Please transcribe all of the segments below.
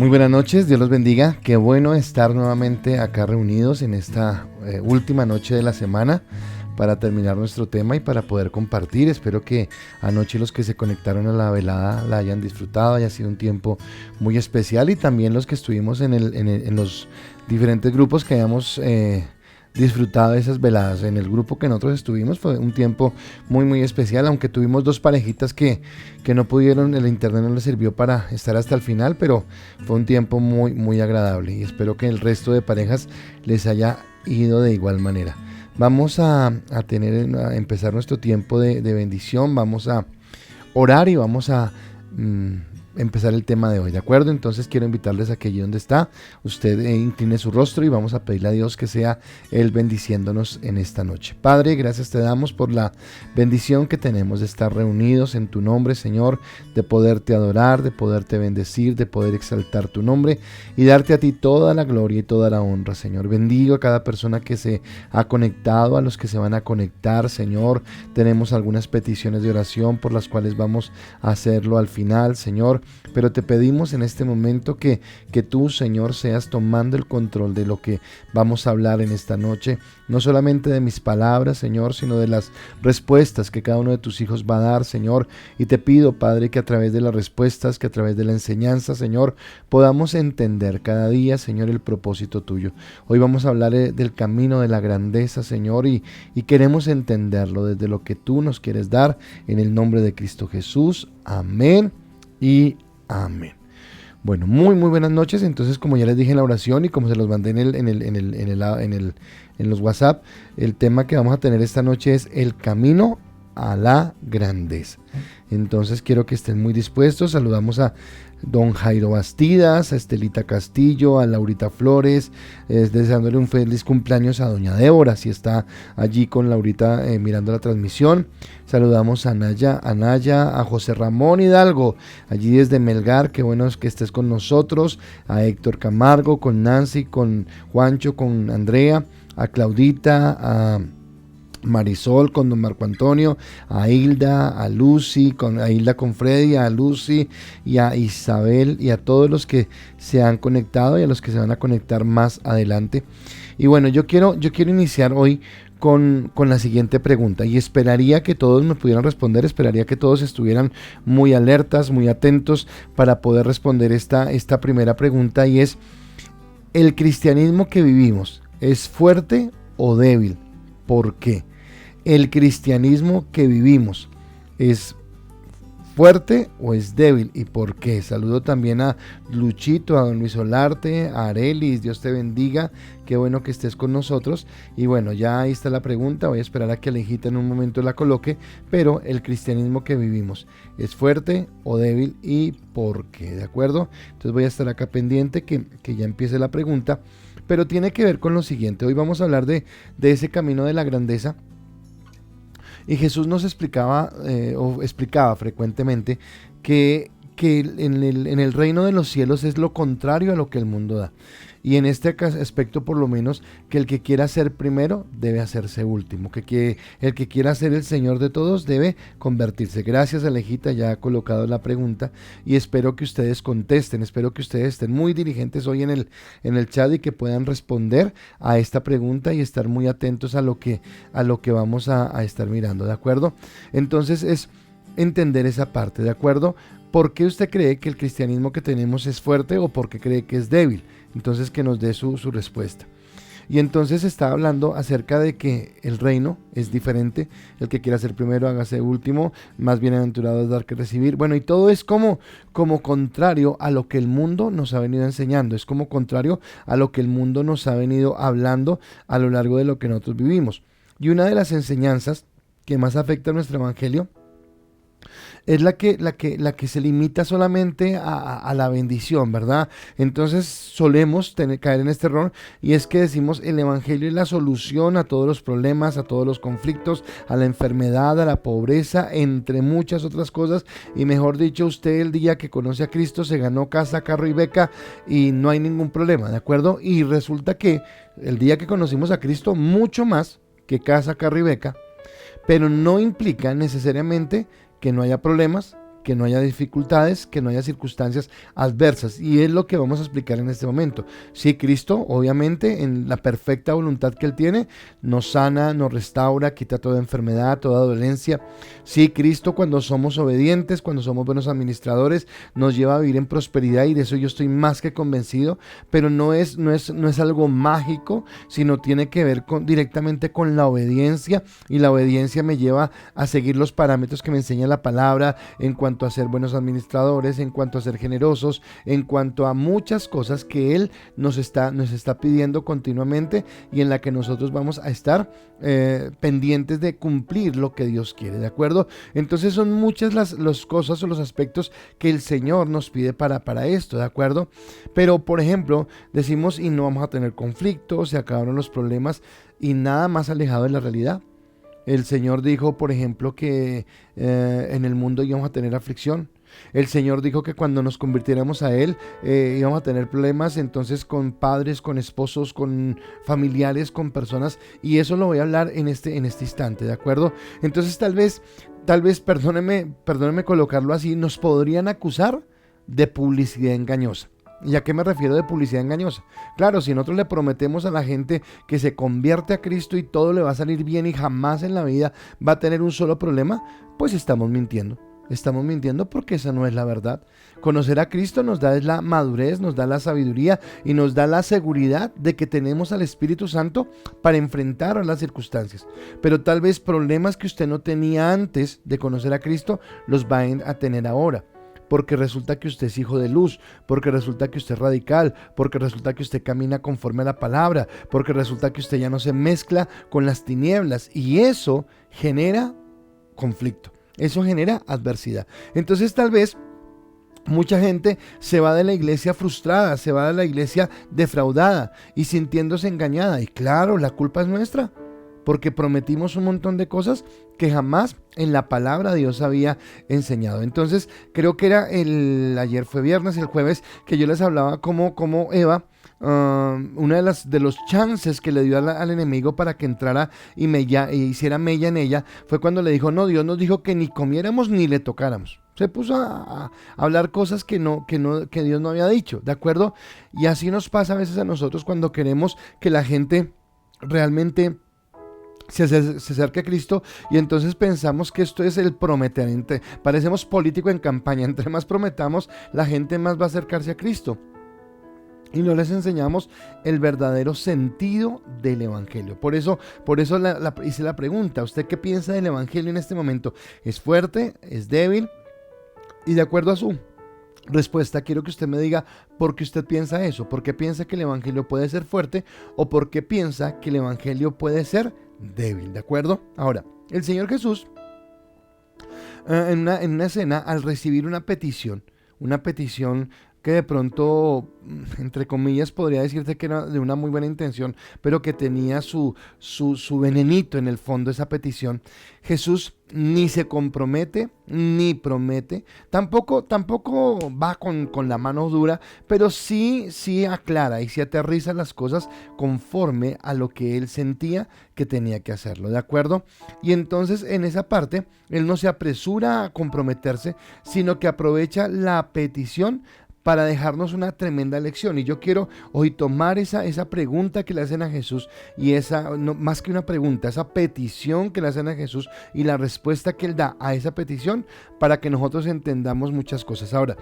Muy buenas noches, Dios los bendiga. Qué bueno estar nuevamente acá reunidos en esta última noche de la semana para terminar nuestro tema y para poder compartir. Espero que anoche los que se conectaron a la velada la hayan disfrutado, haya sido un tiempo muy especial, y también los que estuvimos en los diferentes grupos que hayamos disfrutado de esas veladas. En el grupo que nosotros estuvimos fue un tiempo muy especial, aunque tuvimos dos parejitas que no pudieron, el internet no les sirvió para estar hasta el final, pero fue un tiempo muy agradable, y espero que el resto de parejas les haya ido de igual manera. Vamos a empezar nuestro tiempo de bendición, vamos a orar y vamos a empezar el tema de hoy, ¿de acuerdo? Entonces quiero invitarles a que allí donde está, usted incline su rostro y vamos a pedirle a Dios que sea Él bendiciéndonos en esta noche. Padre, gracias te damos por la bendición que tenemos de estar reunidos en tu nombre, Señor, de poderte adorar, de poderte bendecir, de poder exaltar tu nombre y darte a ti toda la gloria y toda la honra, Señor. Bendigo a cada persona que se ha conectado, a los que se van a conectar, Señor. Tenemos algunas peticiones de oración por las cuales vamos a hacerlo al final, Señor. Pero te pedimos en este momento que tú, Señor, seas tomando el control de lo que vamos a hablar en esta noche, no solamente de mis palabras, Señor, sino de las respuestas que cada uno de tus hijos va a dar, Señor. Y te pido, Padre, que a través de las respuestas, que a través de la enseñanza, Señor, podamos entender cada día, Señor, el propósito tuyo. Hoy vamos a hablar del camino de la grandeza, Señor, y queremos entenderlo desde lo que tú nos quieres dar, en el nombre de Cristo Jesús. Amén y amén. Bueno, muy buenas noches. Entonces, como ya les dije en la oración y como se los mandé en los WhatsApp, el tema que vamos a tener esta noche es el camino a la grandeza. Entonces quiero que estén muy dispuestos. Saludamos a don Jairo Bastidas, a Estelita Castillo, a Laurita Flores, deseándole un feliz cumpleaños a doña Débora, si está allí con Laurita mirando la transmisión. Saludamos a Naya, a José Ramón Hidalgo, allí desde Melgar, qué bueno es que estés con nosotros, a Héctor Camargo, con Nancy, con Juancho, con Andrea, a Claudita, a Marisol con don Marco Antonio, a Hilda, a Lucy, a Hilda con Freddy, a Lucy y a Isabel, y a todos los que se han conectado y a los que se van a conectar más adelante. Y bueno, yo quiero iniciar hoy con la siguiente pregunta, y esperaría que todos me pudieran responder, esperaría que todos estuvieran muy alertas, muy atentos para poder responder esta primera pregunta, y es: ¿el cristianismo que vivimos es fuerte o débil? ¿Por qué? ¿El cristianismo que vivimos es fuerte o es débil? ¿Y por qué? Saludo también a Luchito, a don Luis Olarte, a Arelis, Dios te bendiga, qué bueno que estés con nosotros. Y bueno, ya ahí está la pregunta, voy a esperar a que Alejita en un momento la coloque, pero el cristianismo que vivimos, ¿es fuerte o débil y por qué? ¿De acuerdo? Entonces voy a estar acá pendiente que ya empiece la pregunta, pero tiene que ver con lo siguiente. Hoy vamos a hablar de ese camino de la grandeza. Y Jesús nos explicaba frecuentemente que en el reino de los cielos es lo contrario a lo que el mundo da. Y en este aspecto, por lo menos, que el que quiera ser primero debe hacerse último, que el que quiera ser el Señor de todos debe convertirse. Gracias, Alejita, ya ha colocado la pregunta y espero que ustedes contesten, espero que ustedes estén muy diligentes hoy en el chat y que puedan responder a esta pregunta y estar muy atentos a lo que vamos a estar mirando, ¿de acuerdo? Entonces es entender esa parte, ¿de acuerdo? ¿Por qué usted cree que el cristianismo que tenemos es fuerte o por qué cree que es débil? Entonces que nos dé su respuesta. Y entonces está hablando acerca de que el reino es diferente, el que quiera ser primero hágase último, más bienaventurado es dar que recibir. Bueno, y todo es como contrario a lo que el mundo nos ha venido enseñando, es como contrario a lo que el mundo nos ha venido hablando a lo largo de lo que nosotros vivimos. Y una de las enseñanzas que más afecta a nuestro evangelio es la que se limita solamente a la bendición, ¿verdad? Entonces solemos caer en este error, y es que decimos el evangelio es la solución a todos los problemas, a todos los conflictos, a la enfermedad, a la pobreza, entre muchas otras cosas. Y mejor dicho, usted el día que conoce a Cristo se ganó casa, carro y beca y no hay ningún problema, ¿de acuerdo? Y resulta que el día que conocimos a Cristo, mucho más que casa, carro y beca, pero no implica necesariamente que no haya problemas, que no haya dificultades, que no haya circunstancias adversas. Y es lo que vamos a explicar en este momento. Sí, Cristo, obviamente, en la perfecta voluntad que Él tiene, nos sana, nos restaura, quita toda enfermedad, toda dolencia. Sí, Cristo, cuando somos obedientes, cuando somos buenos administradores, nos lleva a vivir en prosperidad, y de eso yo estoy más que convencido, pero no es algo mágico, sino tiene que ver directamente con la obediencia, y la obediencia me lleva a seguir los parámetros que me enseña la palabra en cuanto a ser buenos administradores, en cuanto a ser generosos, en cuanto a muchas cosas que Él nos está pidiendo continuamente, y en la que nosotros vamos a estar pendientes de cumplir lo que Dios quiere, ¿de acuerdo? Entonces son muchas las cosas o los aspectos que el Señor nos pide para esto, ¿de acuerdo? Pero, por ejemplo, decimos y no vamos a tener conflictos, se acabaron los problemas, y nada más alejado de la realidad. El Señor dijo, por ejemplo, que en el mundo íbamos a tener aflicción. El Señor dijo que cuando nos convirtiéramos a Él íbamos a tener problemas, entonces, con padres, con esposos, con familiares, con personas, y eso lo voy a hablar en este instante, ¿de acuerdo? Entonces tal vez, perdóneme colocarlo así, nos podrían acusar de publicidad engañosa. ¿Y a qué me refiero de publicidad engañosa? Claro, si nosotros le prometemos a la gente que se convierte a Cristo y todo le va a salir bien y jamás en la vida va a tener un solo problema, pues estamos mintiendo. Estamos mintiendo porque esa no es la verdad. Conocer a Cristo nos da la madurez, nos da la sabiduría y nos da la seguridad de que tenemos al Espíritu Santo para enfrentar a las circunstancias. Pero tal vez problemas que usted no tenía antes de conocer a Cristo los va a tener ahora. Porque resulta que usted es hijo de luz, porque resulta que usted es radical, porque resulta que usted camina conforme a la palabra, porque resulta que usted ya no se mezcla con las tinieblas, y eso genera conflicto, eso genera adversidad. Entonces tal vez mucha gente se va de la iglesia frustrada, se va de la iglesia defraudada y sintiéndose engañada, y claro, la culpa es nuestra, porque prometimos un montón de cosas que jamás en la palabra Dios había enseñado. Entonces creo que era ayer fue viernes, el jueves, que yo les hablaba como Eva, una de los chances que le dio al enemigo para que entrara y hiciera mella en ella, fue cuando le dijo, no, Dios nos dijo que ni comiéramos ni le tocáramos. Se puso a hablar cosas que Dios no había dicho, ¿de acuerdo? Y así nos pasa a veces a nosotros cuando queremos que la gente realmente se acerque a Cristo, y entonces pensamos que esto es el prometer. Parecemos político en campaña. Entre más prometamos, la gente más va a acercarse a Cristo, y no les enseñamos el verdadero sentido del evangelio. Por eso hice la pregunta: ¿usted qué piensa del evangelio en este momento? ¿Es fuerte? ¿Es débil? Y de acuerdo a su respuesta, quiero que usted me diga por qué usted piensa eso, por qué piensa que el evangelio puede ser fuerte, o por qué piensa que el evangelio puede ser débil, ¿de acuerdo? Ahora, el Señor Jesús, en una escena, al recibir una petición que de pronto, entre comillas, podría decirse que era de una muy buena intención, pero que tenía su venenito en el fondo, esa petición, Jesús ni se compromete ni promete, tampoco va con la mano dura, pero sí aclara y sí aterriza las cosas conforme a lo que él sentía que tenía que hacerlo, ¿de acuerdo? Y entonces en esa parte él no se apresura a comprometerse, sino que aprovecha la petición para dejarnos una tremenda lección. Y yo quiero hoy tomar esa pregunta que le hacen a Jesús, y más que una pregunta, esa petición que le hacen a Jesús y la respuesta que él da a esa petición, para que nosotros entendamos muchas cosas. Ahora,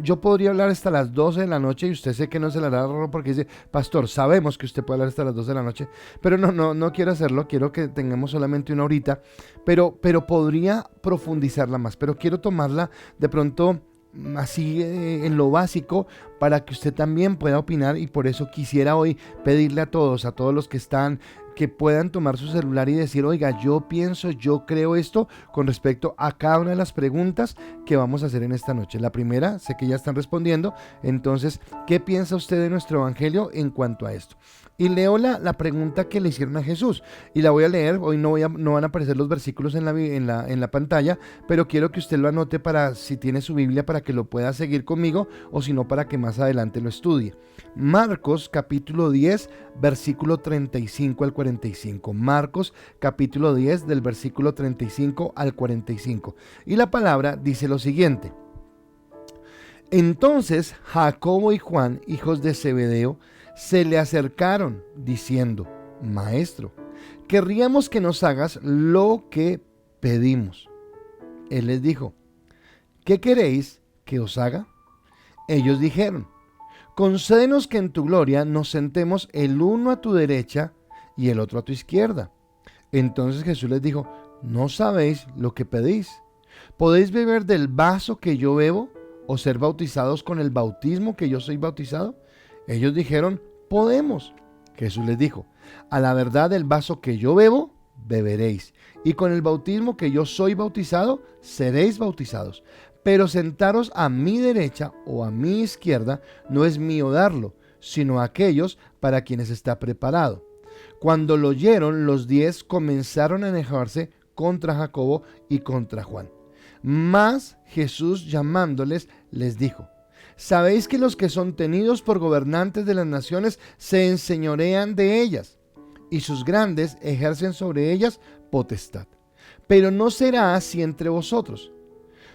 yo podría hablar hasta las 12 de la noche, y usted sé que no se la hará raro porque dice, pastor, sabemos que usted puede hablar hasta las 12 de la noche, pero no quiero hacerlo, quiero que tengamos solamente una horita, pero podría profundizarla más, pero quiero tomarla de pronto así en lo básico, para que usted también pueda opinar. Y por eso quisiera hoy pedirle a todos los que están, que puedan tomar su celular y decir, oiga, yo creo esto con respecto a cada una de las preguntas que vamos a hacer en esta noche. La primera, sé que ya están respondiendo, entonces, ¿qué piensa usted de nuestro evangelio en cuanto a esto? Y leo la pregunta que le hicieron a Jesús, y la voy a leer. Hoy no van a aparecer los versículos en la pantalla, pero quiero que usted lo anote, para si tiene su Biblia, para que lo pueda seguir conmigo, o si no, para que más adelante lo estudie. Marcos capítulo 10, versículo 35 al 45. 45. Marcos capítulo 10 del versículo 35 al 45. Y la palabra dice lo siguiente: entonces Jacobo y Juan, hijos de Zebedeo, se le acercaron diciendo: Maestro, querríamos que nos hagas lo que pedimos. Él les dijo: ¿qué queréis que os haga? Ellos dijeron: concédenos que en tu gloria nos sentemos el uno a tu derecha y el otro a tu izquierda. Entonces Jesús les dijo: no sabéis lo que pedís. ¿Podéis beber del vaso que yo bebo o ser bautizados con el bautismo que yo soy bautizado? Ellos dijeron: podemos. Jesús les dijo: a la verdad, del vaso que yo bebo, beberéis, y con el bautismo que yo soy bautizado, seréis bautizados. Pero sentaros a mi derecha o a mi izquierda no es mío darlo, sino a aquellos para quienes está preparado. Cuando lo oyeron, los 10 comenzaron a enojarse contra Jacobo y contra Juan. Mas Jesús, llamándoles, les dijo: sabéis que los que son tenidos por gobernantes de las naciones se enseñorean de ellas, y sus grandes ejercen sobre ellas potestad. Pero no será así entre vosotros,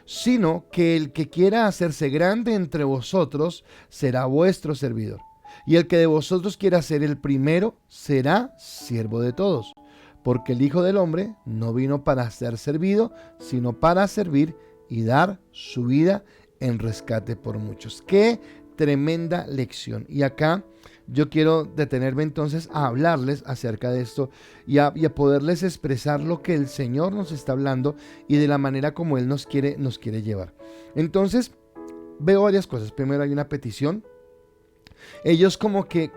sino que el que quiera hacerse grande entre vosotros será vuestro servidor. Y el que de vosotros quiera ser el primero será siervo de todos. Porque el Hijo del Hombre no vino para ser servido, sino para servir y dar su vida en rescate por muchos. ¡Qué tremenda lección! Y acá yo quiero detenerme entonces a hablarles acerca de esto y a poderles expresar lo que el Señor nos está hablando y de la manera como Él nos quiere llevar. Entonces, veo varias cosas. Primero, hay una petición. Ellos como que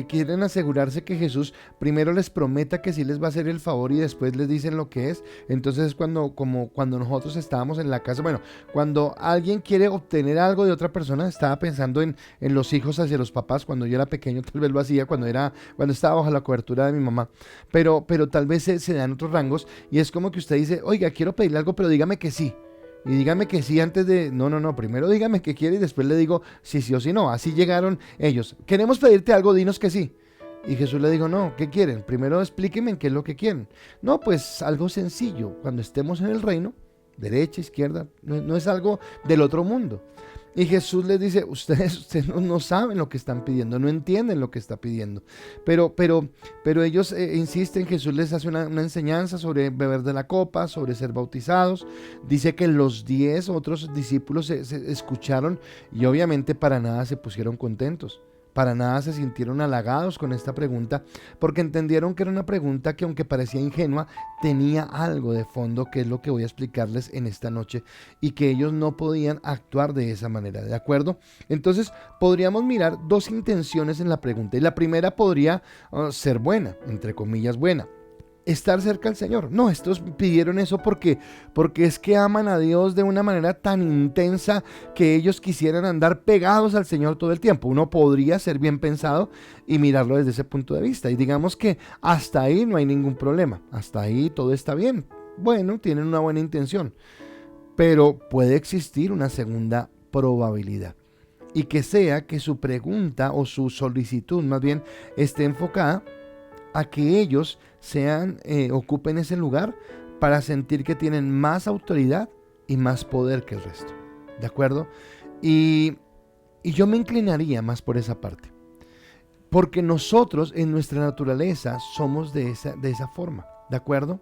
quieren asegurarse que Jesús primero les prometa que sí les va a hacer el favor y después les dicen lo que es. Entonces cuando nosotros estábamos en la casa, bueno, cuando alguien quiere obtener algo de otra persona, estaba pensando en los hijos hacia los papás. Cuando yo era pequeño tal vez lo hacía, cuando estaba bajo la cobertura de mi mamá, pero tal vez se dan otros rangos y es como que usted dice: oiga, quiero pedirle algo, pero dígame que sí. Y dígame que sí antes de... No, primero dígame que quiere y después le digo si sí o si no. Así llegaron ellos. Queremos pedirte algo, dinos que sí. Y Jesús le dijo: no, ¿qué quieren? Primero explíquenme qué es lo que quieren. No, pues algo sencillo. Cuando estemos en el reino, derecha, izquierda, no es algo del otro mundo. Y Jesús les dice: ustedes no saben lo que están pidiendo, no entienden lo que está pidiendo. Pero ellos insisten. Jesús les hace una enseñanza sobre beber de la copa, sobre ser bautizados. Dice que los 10 otros discípulos se escucharon y obviamente para nada se pusieron contentos. Para nada se sintieron halagados con esta pregunta, porque entendieron que era una pregunta que, aunque parecía ingenua, tenía algo de fondo, que es lo que voy a explicarles en esta noche, y que ellos no podían actuar de esa manera, ¿de acuerdo? Entonces podríamos mirar dos intenciones en la pregunta, y la primera podría ser buena, entre comillas buena: estar cerca al Señor. No, estos pidieron eso porque es que aman a Dios de una manera tan intensa que ellos quisieran andar pegados al Señor todo el tiempo. Uno podría ser bien pensado y mirarlo desde ese punto de vista, y digamos que hasta ahí no hay ningún problema, hasta ahí todo está bien. Bueno, tienen una buena intención, pero puede existir una segunda probabilidad, y que sea que su pregunta o su solicitud más bien esté enfocada a que ellos ocupen ese lugar para sentir que tienen más autoridad y más poder que el resto, ¿de acuerdo? Y yo me inclinaría más por esa parte, porque nosotros en nuestra naturaleza somos de esa forma, ¿de acuerdo?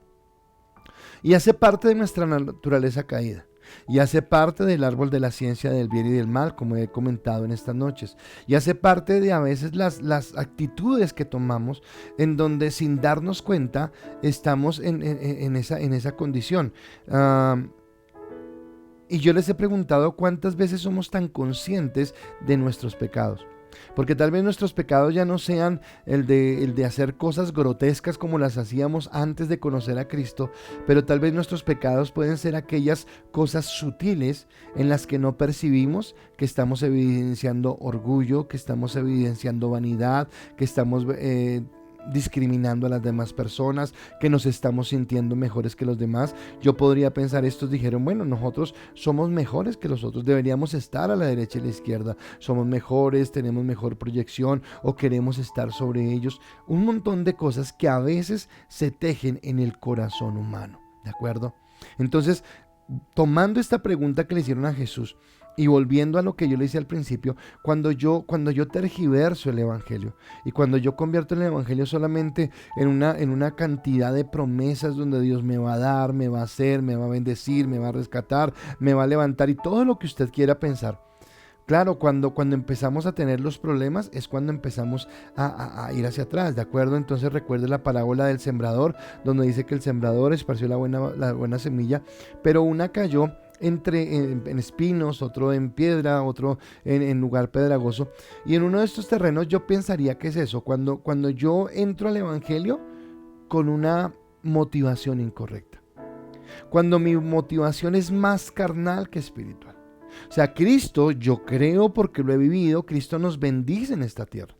Y hace parte de nuestra naturaleza caída. Y hace parte del árbol de la ciencia del bien y del mal, como he comentado en estas noches. Y hace parte de a veces las actitudes que tomamos, en donde sin darnos cuenta estamos en esa condición. Y yo les he preguntado cuántas veces somos tan conscientes de nuestros pecados. Porque tal vez nuestros pecados ya no sean el de hacer cosas grotescas como las hacíamos antes de conocer a Cristo, pero tal vez nuestros pecados pueden ser aquellas cosas sutiles en las que no percibimos que estamos evidenciando orgullo, que estamos evidenciando vanidad, que estamos discriminando a las demás personas, que nos estamos sintiendo mejores que los demás. Yo podría pensar, estos dijeron, bueno, nosotros somos mejores que los otros, deberíamos estar a la derecha y a la izquierda, somos mejores, tenemos mejor proyección o queremos estar sobre ellos. Un montón de cosas que a veces se tejen en el corazón humano, ¿de acuerdo? Entonces, tomando esta pregunta que le hicieron a Jesús y volviendo a lo que yo le hice al principio, cuando yo tergiverso el evangelio y cuando yo convierto el evangelio solamente en una cantidad de promesas donde Dios me va a dar, me va a hacer, me va a bendecir, me va a rescatar, me va a levantar y todo lo que usted quiera pensar. Claro, cuando empezamos a tener los problemas es cuando empezamos a ir hacia atrás, ¿de acuerdo? Entonces recuerde la parábola del sembrador, donde dice que el sembrador esparció la buena semilla, pero una cayó en espinos, otro en piedra, otro en lugar pedregoso. Y en uno de estos terrenos yo pensaría que es eso, cuando yo entro al evangelio con una motivación incorrecta. Cuando mi motivación es más carnal que espiritual. O sea, Cristo, yo creo porque lo he vivido, Cristo nos bendice en esta tierra.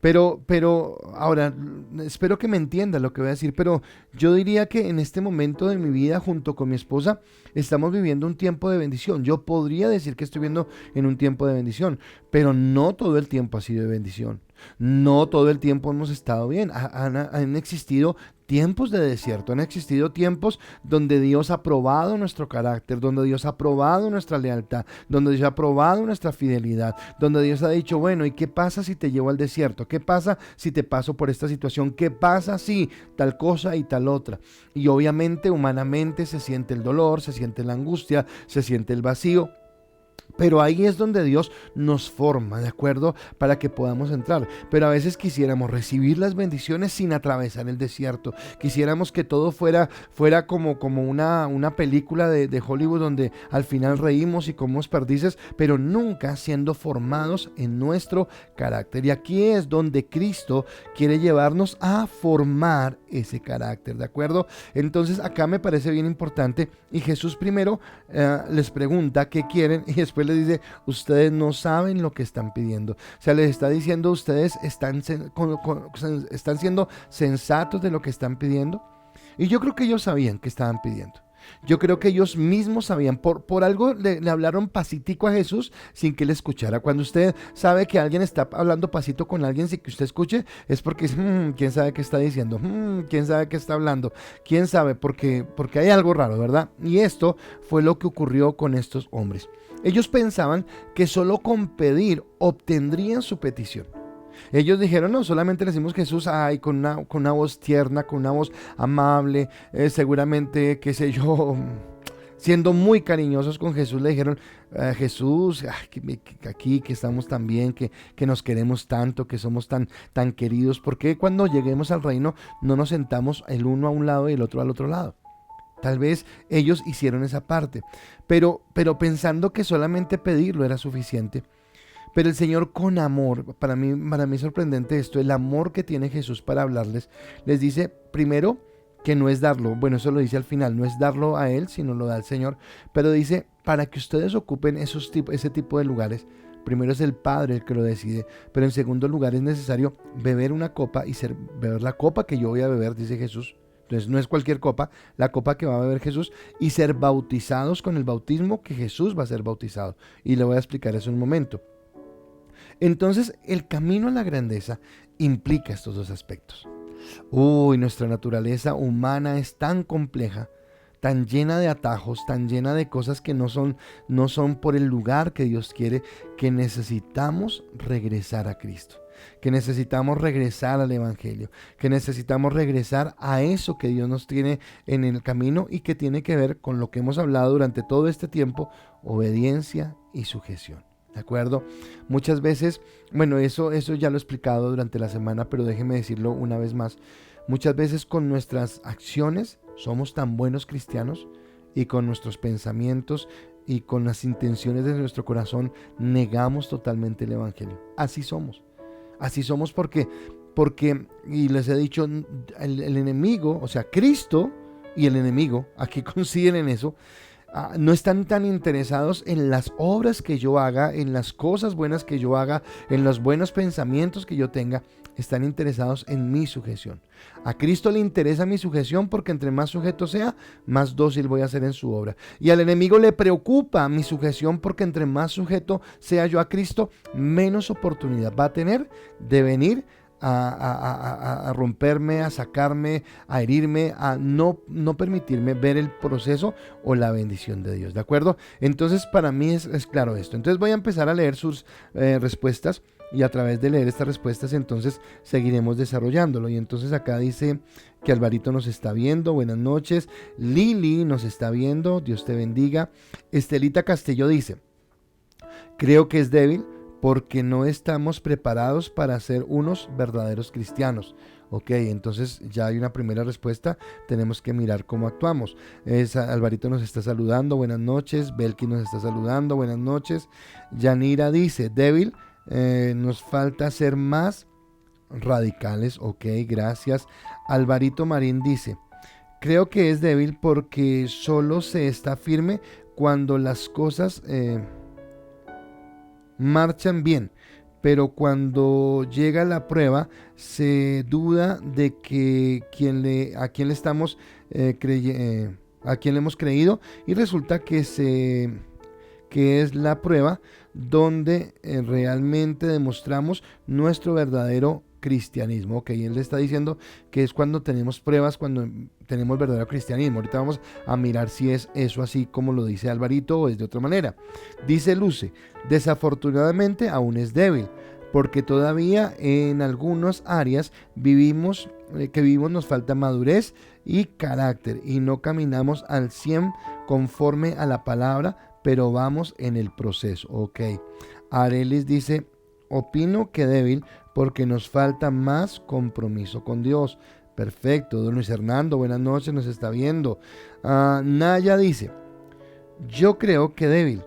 Pero ahora, espero que me entienda lo que voy a decir, pero yo diría que en este momento de mi vida, junto con mi esposa, estamos viviendo un tiempo de bendición. Yo podría decir que estoy viviendo en un tiempo de bendición, pero no todo el tiempo ha sido de bendición. No todo el tiempo hemos estado bien. Han existido tiempos de desierto, han existido tiempos donde Dios ha probado nuestro carácter, donde Dios ha probado nuestra lealtad, donde Dios ha probado nuestra fidelidad, donde Dios ha dicho, bueno, ¿y qué pasa si te llevo al desierto? ¿Qué pasa si te paso por esta situación? ¿Qué pasa si tal cosa y tal otra? Y obviamente, humanamente se siente el dolor, se siente la angustia, se siente el vacío. Pero ahí es donde Dios nos forma, ¿de acuerdo? Para que podamos entrar. Pero a veces quisiéramos recibir las bendiciones sin atravesar el desierto. Quisiéramos que todo fuera como una película de Hollywood donde al final reímos y comemos perdices, pero nunca siendo formados en nuestro carácter. Y aquí es donde Cristo quiere llevarnos a formar ese carácter, ¿de acuerdo? Entonces acá me parece bien importante. Y Jesús primero les pregunta qué quieren y después les dice, ustedes no saben lo que están pidiendo. O sea, les está diciendo, ustedes están siendo sensatos de lo que están pidiendo. Y yo creo que ellos sabían que estaban pidiendo. Yo creo que ellos mismos sabían, por algo le hablaron pasitico a Jesús sin que él escuchara. Cuando usted sabe que alguien está hablando pasito con alguien sin que usted escuche, es porque quién sabe qué está diciendo, quién sabe qué está hablando, quién sabe, porque hay algo raro, ¿verdad? Y esto fue lo que ocurrió con estos hombres. Ellos pensaban que solo con pedir obtendrían su petición. Ellos dijeron, no, solamente le decimos Jesús, ay, con una voz tierna, con una voz amable, seguramente, qué sé yo, siendo muy cariñosos con Jesús, le dijeron, Jesús, aquí que estamos tan bien, que nos queremos tanto, que somos tan queridos, ¿por qué cuando lleguemos al reino no nos sentamos el uno a un lado y el otro al otro lado? Tal vez ellos hicieron esa parte, pero pensando que solamente pedirlo era suficiente. Pero el Señor con amor, para mí es sorprendente esto, el amor que tiene Jesús para hablarles, les dice primero que no es darlo, bueno, eso lo dice al final, no es darlo a Él, sino lo da al Señor, pero dice, para que ustedes ocupen ese tipo de lugares, primero es el Padre el que lo decide, pero en segundo lugar es necesario beber una copa y beber la copa que yo voy a beber, dice Jesús. Entonces no es cualquier copa, la copa que va a beber Jesús, y ser bautizados con el bautismo que Jesús va a ser bautizado. Y le voy a explicar eso en un momento. Entonces el camino a la grandeza implica estos dos aspectos. Nuestra naturaleza humana es tan compleja, tan llena de atajos, tan llena de cosas que no son por el lugar que Dios quiere, que necesitamos regresar a Cristo. Que necesitamos regresar al Evangelio, que necesitamos regresar a eso que Dios nos tiene en el camino y que tiene que ver con lo que hemos hablado durante todo este tiempo, obediencia y sujeción. ¿De acuerdo? Muchas veces, bueno, eso ya lo he explicado durante la semana, pero déjeme decirlo una vez más. Muchas veces con nuestras acciones somos tan buenos cristianos y con nuestros pensamientos y con las intenciones de nuestro corazón negamos totalmente el Evangelio. Así somos. Así somos porque, y les he dicho, el enemigo, o sea, Cristo y el enemigo, aquí coinciden en eso, no están tan interesados en las obras que yo haga, en las cosas buenas que yo haga, en los buenos pensamientos que yo tenga. Están interesados en mi sujeción. A Cristo le interesa mi sujeción porque entre más sujeto sea, más dócil voy a ser en su obra. Y al enemigo le preocupa mi sujeción porque entre más sujeto sea yo a Cristo, menos oportunidad va a tener de venir a romperme, a sacarme, a herirme, a no permitirme ver el proceso o la bendición de Dios, ¿de acuerdo? Entonces para mí es claro esto. Entonces voy a empezar a leer sus respuestas, y a través de leer estas respuestas entonces seguiremos desarrollándolo. Y entonces acá dice que Alvarito nos está viendo, buenas noches. Lili nos está viendo, Dios te bendiga. Estelita Castillo dice: creo que es débil porque no estamos preparados para ser unos verdaderos cristianos. Ok, entonces ya hay una primera respuesta, tenemos que mirar cómo actuamos. Alvarito nos está saludando, buenas noches. Belki nos está saludando, buenas noches. Yanira dice: débil, nos falta ser más radicales. Ok, gracias. Alvarito Marín dice: creo que es débil porque solo se está firme cuando las cosas marchan bien, pero cuando llega la prueba se duda de que a quién le estamos a quién le hemos creído, y resulta que es la prueba donde realmente demostramos nuestro verdadero cristianismo. Ok, él le está diciendo que es cuando tenemos pruebas, cuando tenemos verdadero cristianismo. Ahorita vamos a mirar si es eso así como lo dice Alvarito o es de otra manera. Dice Luce: desafortunadamente aún es débil, porque todavía en algunas áreas vivimos nos falta madurez y carácter, y no caminamos al 100 conforme a la palabra, pero vamos en el proceso. Ok. Arelis dice: opino que débil porque nos falta más compromiso con Dios. Perfecto. Don Luis Hernando, buenas noches, nos está viendo. Naya dice: yo creo que débil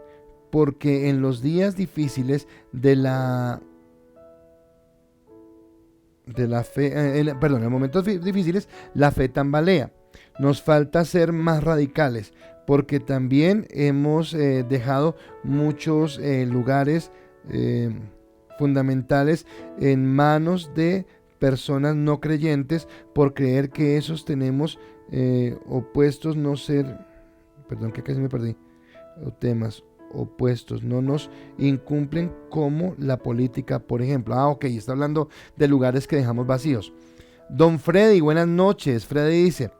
porque en los días difíciles de la fe, en momentos difíciles, la fe tambalea. Nos falta ser más radicales, porque también hemos dejado muchos lugares fundamentales en manos de personas no creyentes por creer que esos tenemos opuestos no ser, perdón que casi me perdí, temas opuestos no nos incumplen, como la política, por ejemplo. Ok, está hablando de lugares que dejamos vacíos. Don Freddy, buenas noches. Freddy dice: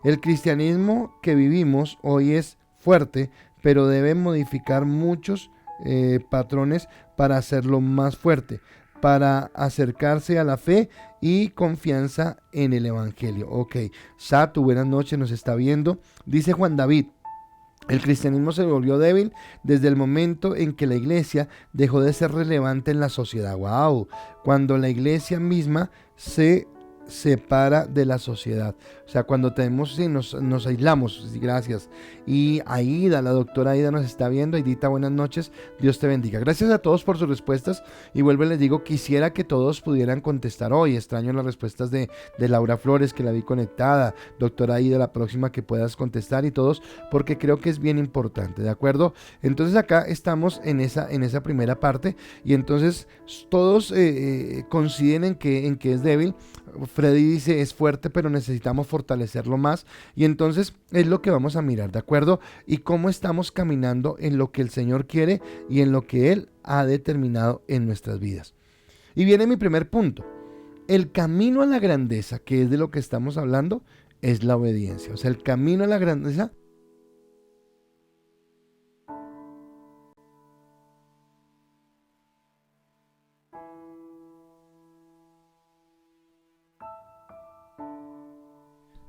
el cristianismo que vivimos hoy es fuerte, pero debe modificar muchos patrones para hacerlo más fuerte, para acercarse a la fe y confianza en el evangelio. Ok, Satu, buenas noches, nos está viendo. Dice Juan David: el cristianismo se volvió débil desde el momento en que la iglesia dejó de ser relevante en la sociedad. Wow, cuando la iglesia misma se separa de la sociedad. O sea, cuando nos aislamos. Gracias. Y Aida, la doctora Aida nos está viendo. Aidita, buenas noches, Dios te bendiga. Gracias a todos por sus respuestas, y vuelvo y les digo, quisiera que todos pudieran contestar hoy. Extraño las respuestas de Laura Flores, que la vi conectada. Doctora Aida, la próxima que puedas contestar, y todos, porque creo que es bien importante, ¿de acuerdo? Entonces acá estamos en esa primera parte, y entonces todos coinciden en que es débil. Freddy dice: es fuerte, pero necesitamos fortalecerlo más. Y entonces es lo que vamos a mirar, ¿de acuerdo? Y cómo estamos caminando en lo que el Señor quiere y en lo que Él ha determinado en nuestras vidas. Y viene mi primer punto. El camino a la grandeza, que es de lo que estamos hablando, es la obediencia. O sea, el camino a la grandeza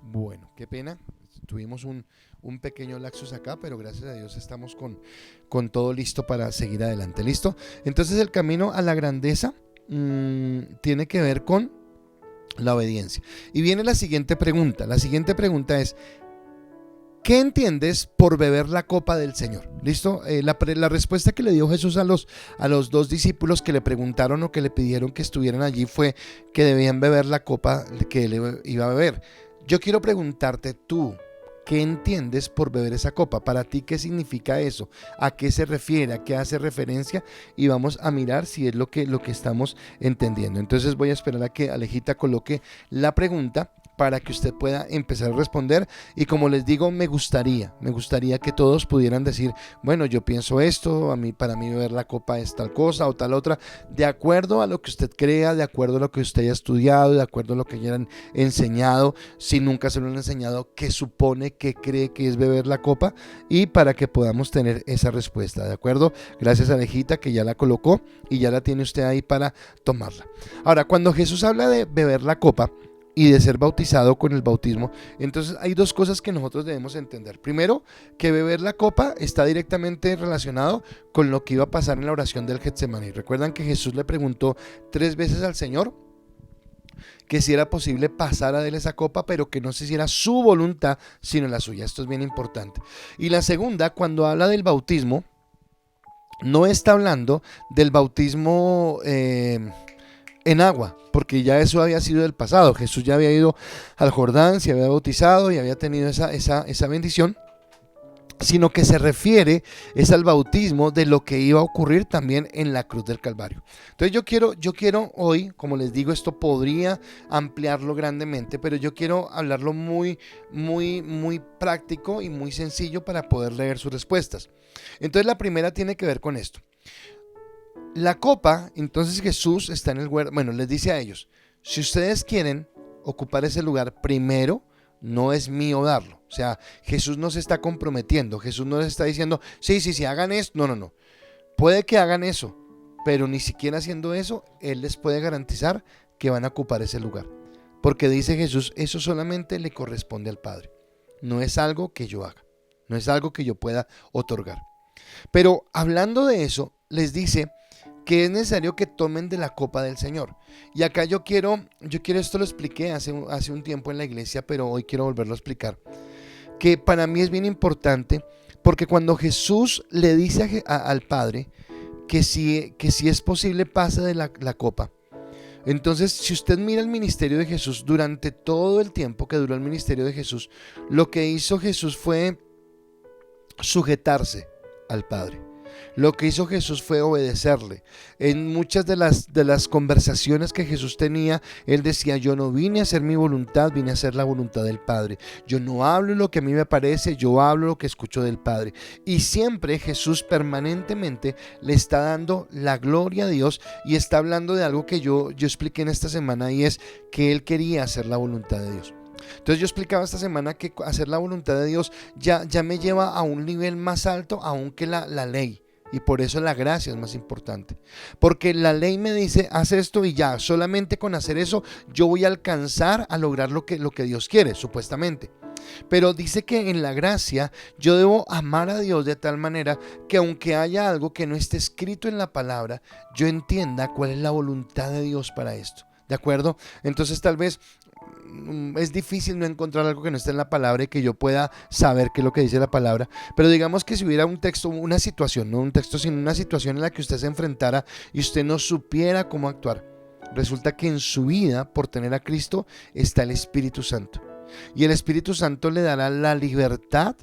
Bueno, qué pena, tuvimos un pequeño lapsus acá, pero gracias a Dios estamos con todo listo para seguir adelante. ¿Listo? Entonces el camino a la grandeza tiene que ver con la obediencia. Y viene la siguiente pregunta. La siguiente pregunta es: ¿qué entiendes por beber la copa del Señor? ¿Listo? La respuesta que le dio Jesús a los dos discípulos que le preguntaron o que le pidieron que estuvieran allí fue que debían beber la copa que él iba a beber. Yo quiero preguntarte, tú, ¿qué entiendes por beber esa copa? Para ti, ¿qué significa eso? ¿A qué se refiere? ¿A qué hace referencia? Y vamos a mirar si es lo que estamos entendiendo. Entonces voy a esperar a que Alejita coloque la pregunta para que usted pueda empezar a responder. Y como les digo, me gustaría que todos pudieran decir, bueno, yo pienso esto, para mí beber la copa es tal cosa o tal otra, de acuerdo a lo que usted crea, de acuerdo a lo que usted haya estudiado, de acuerdo a lo que hayan enseñado, si nunca se lo han enseñado, qué supone, qué cree que es beber la copa, y para que podamos tener esa respuesta, ¿de acuerdo? Gracias a Alejita, que ya la colocó y ya la tiene usted ahí para tomarla. Ahora, cuando Jesús habla de beber la copa y de ser bautizado con el bautismo, entonces hay dos cosas que nosotros debemos entender. Primero, que beber la copa está directamente relacionado con lo que iba a pasar en la oración del Getsemaní. Recuerdan que Jesús le preguntó 3 veces al Señor que si era posible pasar a él esa copa, pero que no se hiciera su voluntad, sino la suya. Esto es bien importante. Y la segunda, cuando habla del bautismo, no está hablando del bautismo en agua, porque ya eso había sido del pasado. Jesús ya había ido al Jordán, se había bautizado y había tenido esa bendición, sino que se refiere es al bautismo de lo que iba a ocurrir también en la cruz del Calvario. Entonces yo quiero hoy, como les digo, esto podría ampliarlo grandemente, pero yo quiero hablarlo muy práctico y muy sencillo para poder leer sus respuestas. Entonces la primera tiene que ver con esto. La copa, entonces Jesús está en el huerto, bueno, les dice a ellos, si ustedes quieren ocupar ese lugar, primero, no es mío darlo. O sea, Jesús no se está comprometiendo, Jesús no les está diciendo, sí, hagan esto, no. Puede que hagan eso, pero ni siquiera haciendo eso, Él les puede garantizar que van a ocupar ese lugar. Porque dice Jesús, eso solamente le corresponde al Padre. No es algo que yo haga, no es algo que yo pueda otorgar. Pero hablando de eso, les dice que es necesario que tomen de la copa del Señor. Y acá yo quiero esto lo expliqué hace un tiempo en la iglesia, pero hoy quiero volverlo a explicar, que para mí es bien importante, porque cuando Jesús le dice al Padre que si es posible pase de la copa, entonces si usted mira el ministerio de Jesús, durante todo el tiempo que duró el ministerio de Jesús, lo que hizo Jesús fue sujetarse al Padre. Lo que hizo Jesús fue obedecerle. En muchas de las conversaciones que Jesús tenía, Él decía, yo no vine a hacer mi voluntad, vine a hacer la voluntad del Padre. Yo no hablo lo que a mí me parece, yo hablo lo que escucho del Padre. Y siempre Jesús permanentemente le está dando la gloria a Dios y está hablando de algo que yo expliqué en esta semana, y es que Él quería hacer la voluntad de Dios. Entonces yo explicaba esta semana que hacer la voluntad de Dios ya me lleva a un nivel más alto aún que la ley. Y por eso la gracia es más importante, porque la ley me dice haz esto y ya, solamente con hacer eso yo voy a alcanzar a lograr lo que Dios quiere, supuestamente. Pero dice que en la gracia yo debo amar a Dios de tal manera que aunque haya algo que no esté escrito en la palabra, yo entienda cuál es la voluntad de Dios para esto. ¿De acuerdo? Entonces tal vez es difícil no encontrar algo que no esté en la palabra y que yo pueda saber qué es lo que dice la palabra, pero digamos que si hubiera un texto, una situación, no un texto sino una situación en la que usted se enfrentara y usted no supiera cómo actuar, resulta que en su vida, por tener a Cristo, está el Espíritu Santo, y el Espíritu Santo le dará la libertad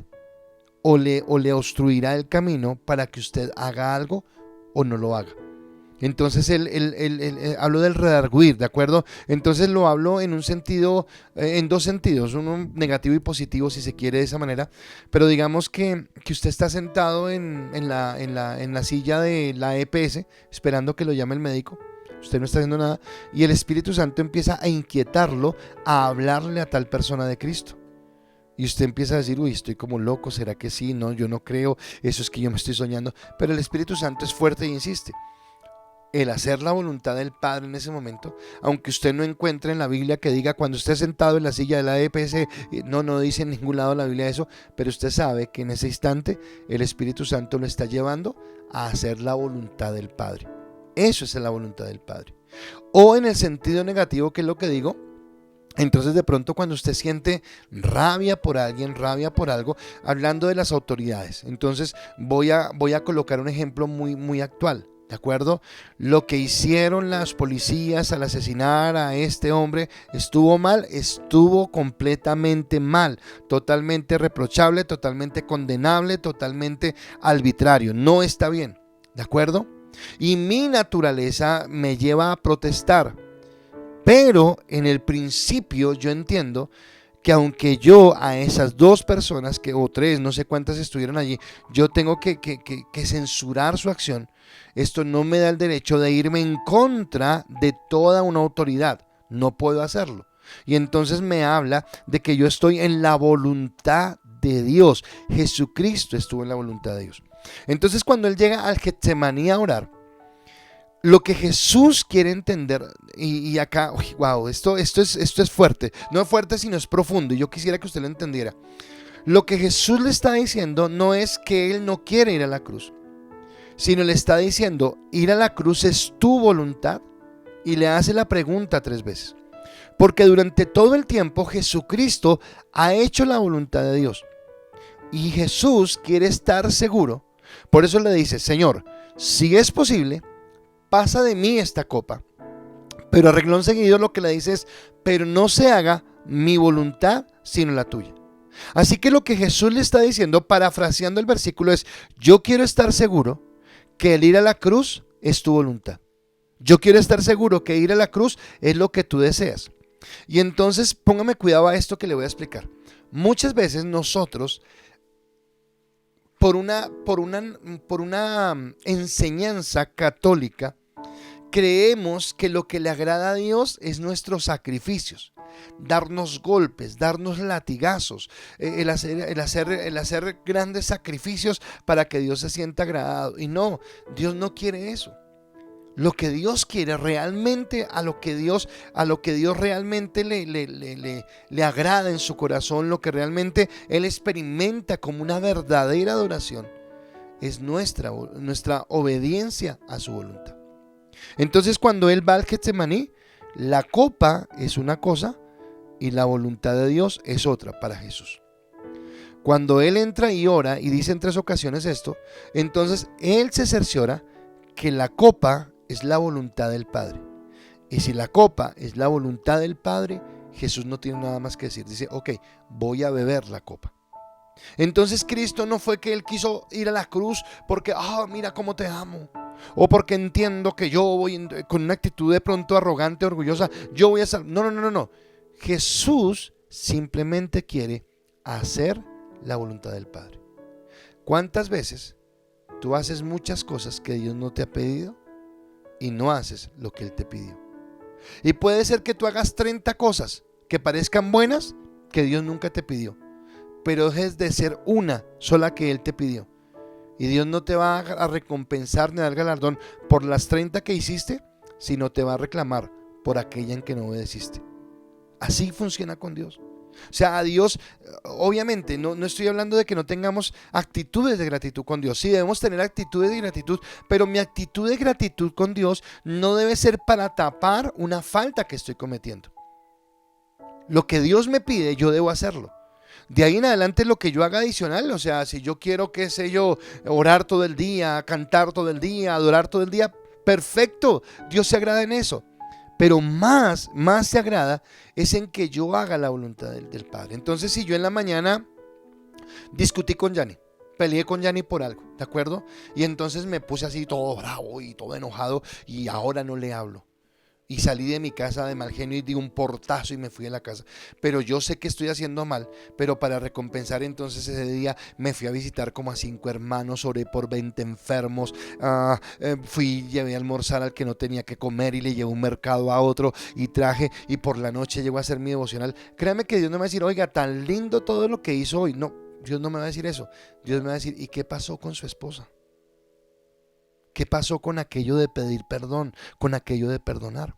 o le obstruirá el camino para que usted haga algo o no lo haga. Entonces hablo del redarguir, ¿de acuerdo? Entonces lo hablo en un sentido, en dos sentidos, uno negativo y positivo, si se quiere de esa manera. Pero digamos que usted está sentado en la silla de la EPS, esperando que lo llame el médico. Usted no está haciendo nada y el Espíritu Santo empieza a inquietarlo, a hablarle a tal persona de Cristo. Y usted empieza a decir, uy, estoy como loco, ¿será que sí? No, yo no creo, eso es que yo me estoy soñando. Pero el Espíritu Santo es fuerte y insiste. El hacer la voluntad del Padre en ese momento, aunque usted no encuentre en la Biblia que diga cuando esté sentado en la silla de la EPS, no dice en ningún lado de la Biblia eso, pero usted sabe que en ese instante el Espíritu Santo lo está llevando a hacer la voluntad del Padre. Eso es la voluntad del Padre. O en el sentido negativo, que es lo que digo, entonces de pronto cuando usted siente rabia por alguien, rabia por algo, hablando de las autoridades, entonces voy a colocar un ejemplo muy actual. ¿De acuerdo? Lo que hicieron las policías al asesinar a este hombre estuvo mal, estuvo completamente mal, totalmente reprochable, totalmente condenable, totalmente arbitrario. No está bien, ¿de acuerdo? Y mi naturaleza me lleva a protestar. Pero en el principio yo entiendo que aunque yo a esas dos personas, o tres, no sé cuántas estuvieron allí, yo tengo que censurar su acción. Esto no me da el derecho de irme en contra de toda una autoridad. No puedo hacerlo. Y entonces me habla de que yo estoy en la voluntad de Dios. Jesucristo estuvo en la voluntad de Dios. Entonces cuando él llega al Getsemaní a orar, lo que Jesús quiere entender, y acá, wow, esto es fuerte. No es fuerte, sino es profundo. Y yo quisiera que usted lo entendiera. Lo que Jesús le está diciendo no es que él no quiere ir a la cruz, sino le está diciendo, ir a la cruz es tu voluntad. Y le hace la pregunta 3 veces. Porque durante todo el tiempo Jesucristo ha hecho la voluntad de Dios. Y Jesús quiere estar seguro. Por eso le dice, Señor, si es posible, pasa de mí esta copa. Pero a renglón seguido lo que le dice es, pero no se haga mi voluntad sino la tuya. Así que lo que Jesús le está diciendo, parafraseando el versículo, es, yo quiero estar seguro que el ir a la cruz es tu voluntad. Yo quiero estar seguro que ir a la cruz es lo que tú deseas. Y entonces póngame cuidado a esto que le voy a explicar. Muchas veces nosotros, por una enseñanza católica, creemos que lo que le agrada a Dios es nuestros sacrificios, darnos golpes, darnos latigazos, el hacer grandes sacrificios para que Dios se sienta agradado. Y no, Dios no quiere eso. Lo que Dios quiere realmente, a lo que Dios realmente le agrada en su corazón, lo que realmente Él experimenta como una verdadera adoración, es nuestra obediencia a su voluntad. Entonces cuando Él va al Getsemaní, la copa es una cosa y la voluntad de Dios es otra para Jesús. Cuando Él entra y ora y dice en 3 ocasiones esto, entonces Él se cerciora que la copa es la voluntad del Padre. Y si la copa es la voluntad del Padre, Jesús no tiene nada más que decir. Dice, ok, voy a beber la copa. Entonces Cristo no fue que Él quiso ir a la cruz porque, mira cómo te amo, o porque entiendo que yo voy con una actitud de pronto arrogante, orgullosa, yo voy a salvar. No. Jesús simplemente quiere hacer la voluntad del Padre. ¿Cuántas veces tú haces muchas cosas que Dios no te ha pedido y no haces lo que Él te pidió? Y puede ser que tú hagas 30 cosas que parezcan buenas que Dios nunca te pidió, pero dejes de ser una sola que Él te pidió. Y Dios no te va a recompensar ni a dar galardón por las 30 que hiciste, sino te va a reclamar por aquella en que no obedeciste. Así funciona con Dios. O sea, a Dios, obviamente, no estoy hablando de que no tengamos actitudes de gratitud con Dios. Sí, debemos tener actitudes de gratitud, pero mi actitud de gratitud con Dios no debe ser para tapar una falta que estoy cometiendo. Lo que Dios me pide, yo debo hacerlo. De ahí en adelante lo que yo haga adicional, o sea, si yo quiero, qué sé yo, orar todo el día, cantar todo el día, adorar todo el día, perfecto, Dios se agrada en eso. Pero más se agrada es en que yo haga la voluntad del Padre. Entonces, si yo en la mañana discutí con Yanni, peleé con Yanni por algo, ¿de acuerdo? Y entonces me puse así todo bravo y todo enojado y ahora no le hablo. Y salí de mi casa de mal genio y di un portazo y me fui a la casa. Pero yo sé que estoy haciendo mal, pero para recompensar entonces ese día me fui a visitar como a 5 hermanos, oré por 20 enfermos, llevé a almorzar al que no tenía que comer y le llevé un mercado a otro y traje, y por la noche llego a hacer mi devocional. Créame que Dios no me va a decir, oiga, tan lindo todo lo que hizo hoy. No, Dios no me va a decir eso. Dios me va a decir, ¿y qué pasó con su esposa? ¿Qué pasó con aquello de pedir perdón? Con aquello de perdonar.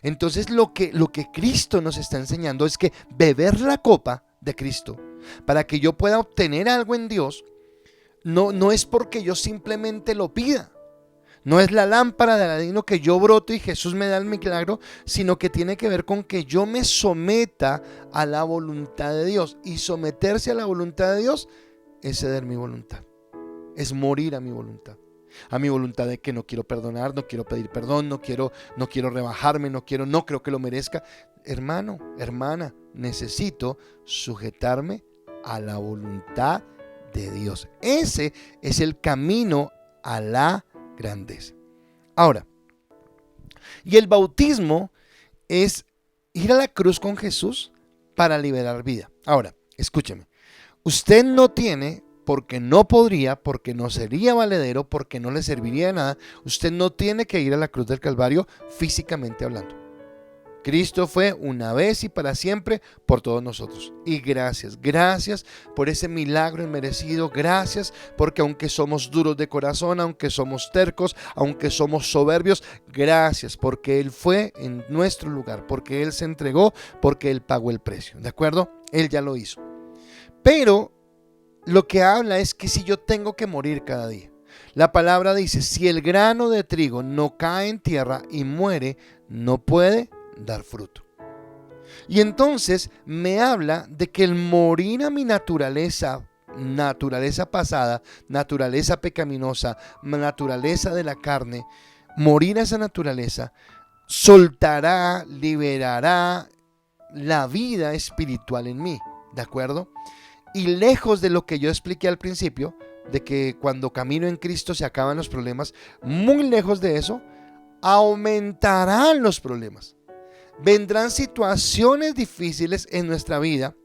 Entonces lo que Cristo nos está enseñando es que beber la copa de Cristo para que yo pueda obtener algo en Dios no es porque yo simplemente lo pida. No es la lámpara de Aladino que yo broto y Jesús me da el milagro, sino que tiene que ver con que yo me someta a la voluntad de Dios. Y someterse a la voluntad de Dios es ceder mi voluntad, es morir a mi voluntad. a mi voluntad de que no quiero perdonar, no quiero pedir perdón, no quiero rebajarme, no creo que lo merezca. Hermano, hermana, necesito sujetarme a la voluntad de Dios. Ese es el camino a la grandeza. Ahora, y el bautismo es ir a la cruz con Jesús para liberar vida. Ahora, escúcheme, usted no tiene, porque no podría, porque no sería valedero, porque no le serviría de nada, usted no tiene que ir a la cruz del Calvario físicamente hablando. Cristo fue una vez y para siempre por todos nosotros. Y gracias por ese milagro inmerecido. Gracias porque aunque somos duros de corazón, aunque somos tercos, aunque somos soberbios, gracias porque Él fue en nuestro lugar, porque Él se entregó, porque Él pagó el precio. ¿De acuerdo? Él ya lo hizo. Pero lo que habla es que si yo tengo que morir cada día. La palabra dice, si el grano de trigo no cae en tierra y muere, no puede dar fruto. Y entonces me habla de que el morir a mi naturaleza pasada, naturaleza pecaminosa, naturaleza de la carne, morir a esa naturaleza, soltará, liberará la vida espiritual en mí, ¿de acuerdo? Y lejos de lo que yo expliqué al principio, de que cuando camino en Cristo se acaban los problemas, muy lejos de eso, aumentarán los problemas. Vendrán situaciones difíciles en nuestra vida,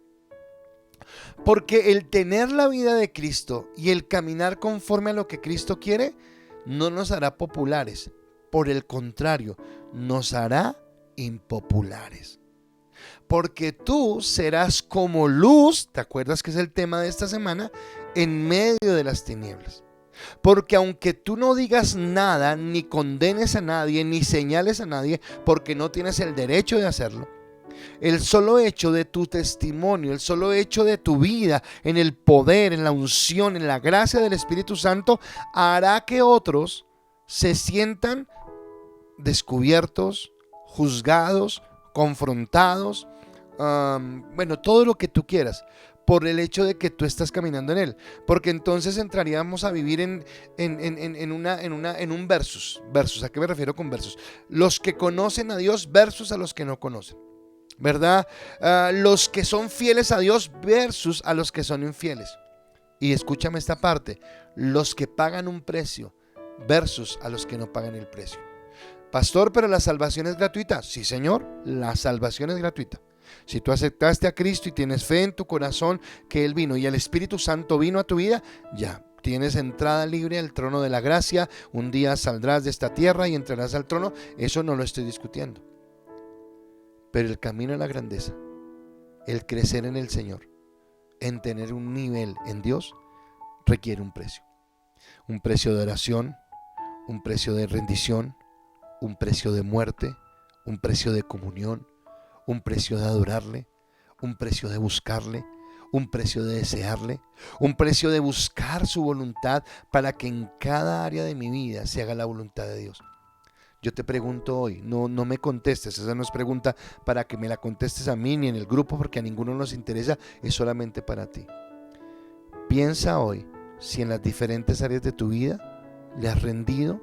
porque el tener la vida de Cristo y el caminar conforme a lo que Cristo quiere no nos hará populares. Por el contrario, nos hará impopulares. Porque tú serás como luz, ¿te acuerdas que es el tema de esta semana? En medio de las tinieblas. Porque aunque tú no digas nada, ni condenes a nadie, ni señales a nadie, porque no tienes el derecho de hacerlo, el solo hecho de tu testimonio, el solo hecho de tu vida en el poder, en la unción, en la gracia del Espíritu Santo, hará que otros se sientan descubiertos, juzgados, confrontados, bueno, todo lo que tú quieras, por el hecho de que tú estás caminando en Él. Porque entonces entraríamos a vivir en un versus. ¿A qué me refiero con versus? Los que conocen a Dios versus a los que no conocen, ¿verdad? Los que son fieles a Dios versus a los que son infieles. Y escúchame esta parte: los que pagan un precio versus a los que no pagan el precio. Pastor, pero la salvación es gratuita. Sí, señor, la salvación es gratuita. Si tú aceptaste a Cristo y tienes fe en tu corazón que Él vino y el Espíritu Santo vino a tu vida, ya tienes entrada libre al trono de la gracia. Un día saldrás de esta tierra y entrarás al trono. Eso no lo estoy discutiendo. Pero el camino a la grandeza, el crecer en el Señor, en tener un nivel en Dios, requiere un precio. Un precio de oración, un precio de rendición, un precio de muerte, un precio de comunión, un precio de adorarle, un precio de buscarle, un precio de desearle, un precio de buscar su voluntad para que en cada área de mi vida se haga la voluntad de Dios. Yo te pregunto hoy, no me contestes, esa no es pregunta para que me la contestes a mí ni en el grupo, porque a ninguno nos interesa, es solamente para ti. Piensa hoy si en las diferentes áreas de tu vida le has rendido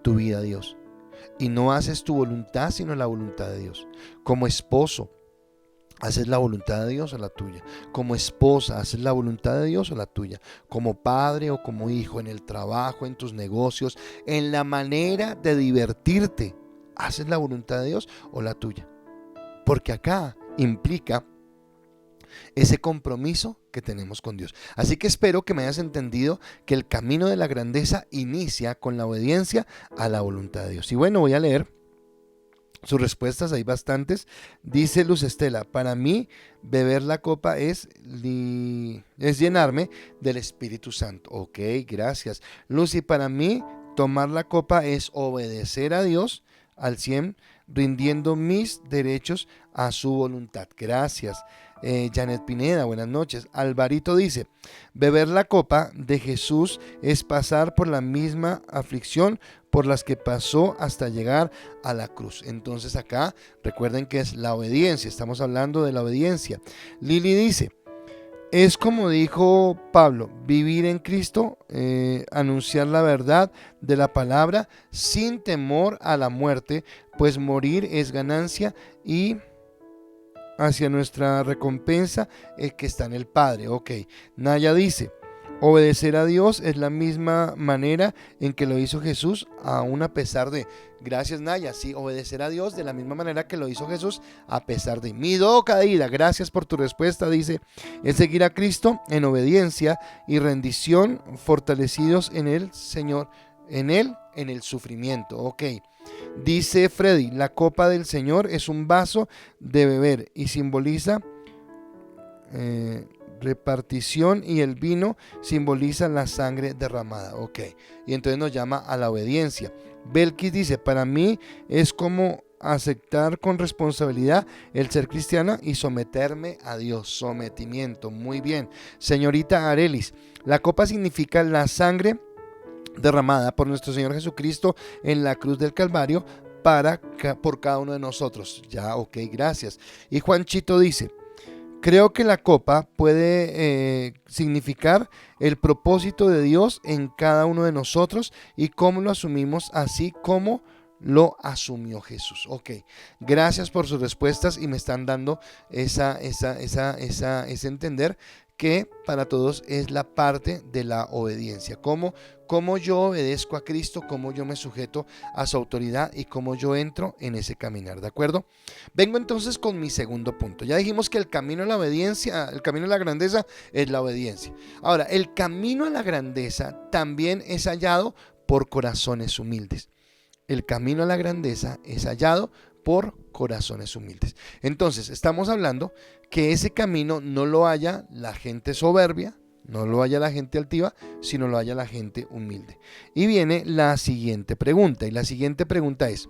tu vida a Dios. Y no haces tu voluntad, sino la voluntad de Dios. Como esposo, ¿haces la voluntad de Dios o la tuya? Como esposa, ¿haces la voluntad de Dios o la tuya? Como padre o como hijo, en el trabajo, en tus negocios, en la manera de divertirte, ¿haces la voluntad de Dios o la tuya? Porque acá implica ese compromiso que tenemos con Dios. Así que espero que me hayas entendido que el camino de la grandeza inicia con la obediencia a la voluntad de Dios. Y bueno, voy a leer sus respuestas, hay bastantes. Dice Luz Estela: para mí beber la copa es llenarme del Espíritu Santo. Ok, gracias. Lucy: para mí tomar la copa es obedecer a Dios al 100, rindiendo mis derechos a su voluntad. Gracias. Janet Pineda, buenas noches. Alvarito dice: beber la copa de Jesús es pasar por la misma aflicción por las que pasó hasta llegar a la cruz. Entonces acá recuerden que es la obediencia, estamos hablando de la obediencia. Lili dice: Es como dijo Pablo, vivir en Cristo, anunciar la verdad de la palabra sin temor a la muerte, pues morir es ganancia y hacia nuestra recompensa que está en el Padre. Ok, Naya dice, obedecer a Dios es la misma manera en que lo hizo Jesús, aún a pesar de... Gracias, Naya. Sí, obedecer a Dios de la misma manera que lo hizo Jesús, a pesar de... Mi do caída, gracias por tu respuesta. Dice, es seguir a Cristo en obediencia y rendición, fortalecidos en el Señor, en Él, en el sufrimiento. Ok. Dice Freddy, la copa del Señor es un vaso de beber y simboliza repartición, y el vino simboliza la sangre derramada. Ok, y entonces nos llama a la obediencia. Belkis dice, para mí es como aceptar con responsabilidad el ser cristiana y someterme a Dios. Sometimiento, muy bien. Señorita Arelis, la copa significa la sangre derramada por nuestro Señor Jesucristo en la cruz del Calvario por cada uno de nosotros. Ya, ok, gracias. Y Juanchito dice, creo que la copa puede significar el propósito de Dios en cada uno de nosotros y cómo lo asumimos, así como lo asumió Jesús. Ok, gracias por sus respuestas y me están dando ese entender que para todos es la parte de la obediencia. Cómo yo obedezco a Cristo, cómo yo me sujeto a su autoridad y cómo yo entro en ese caminar, ¿de acuerdo? Vengo entonces con mi segundo punto. Ya dijimos que el camino a la obediencia, el camino a la grandeza es la obediencia. Ahora, el camino a la grandeza también es hallado por corazones humildes. El camino a la grandeza es hallado por corazones humildes. Entonces, estamos hablando que ese camino no lo haya la gente soberbia, no lo haya la gente altiva, sino lo haya la gente humilde. Y viene la siguiente pregunta, y la siguiente pregunta es,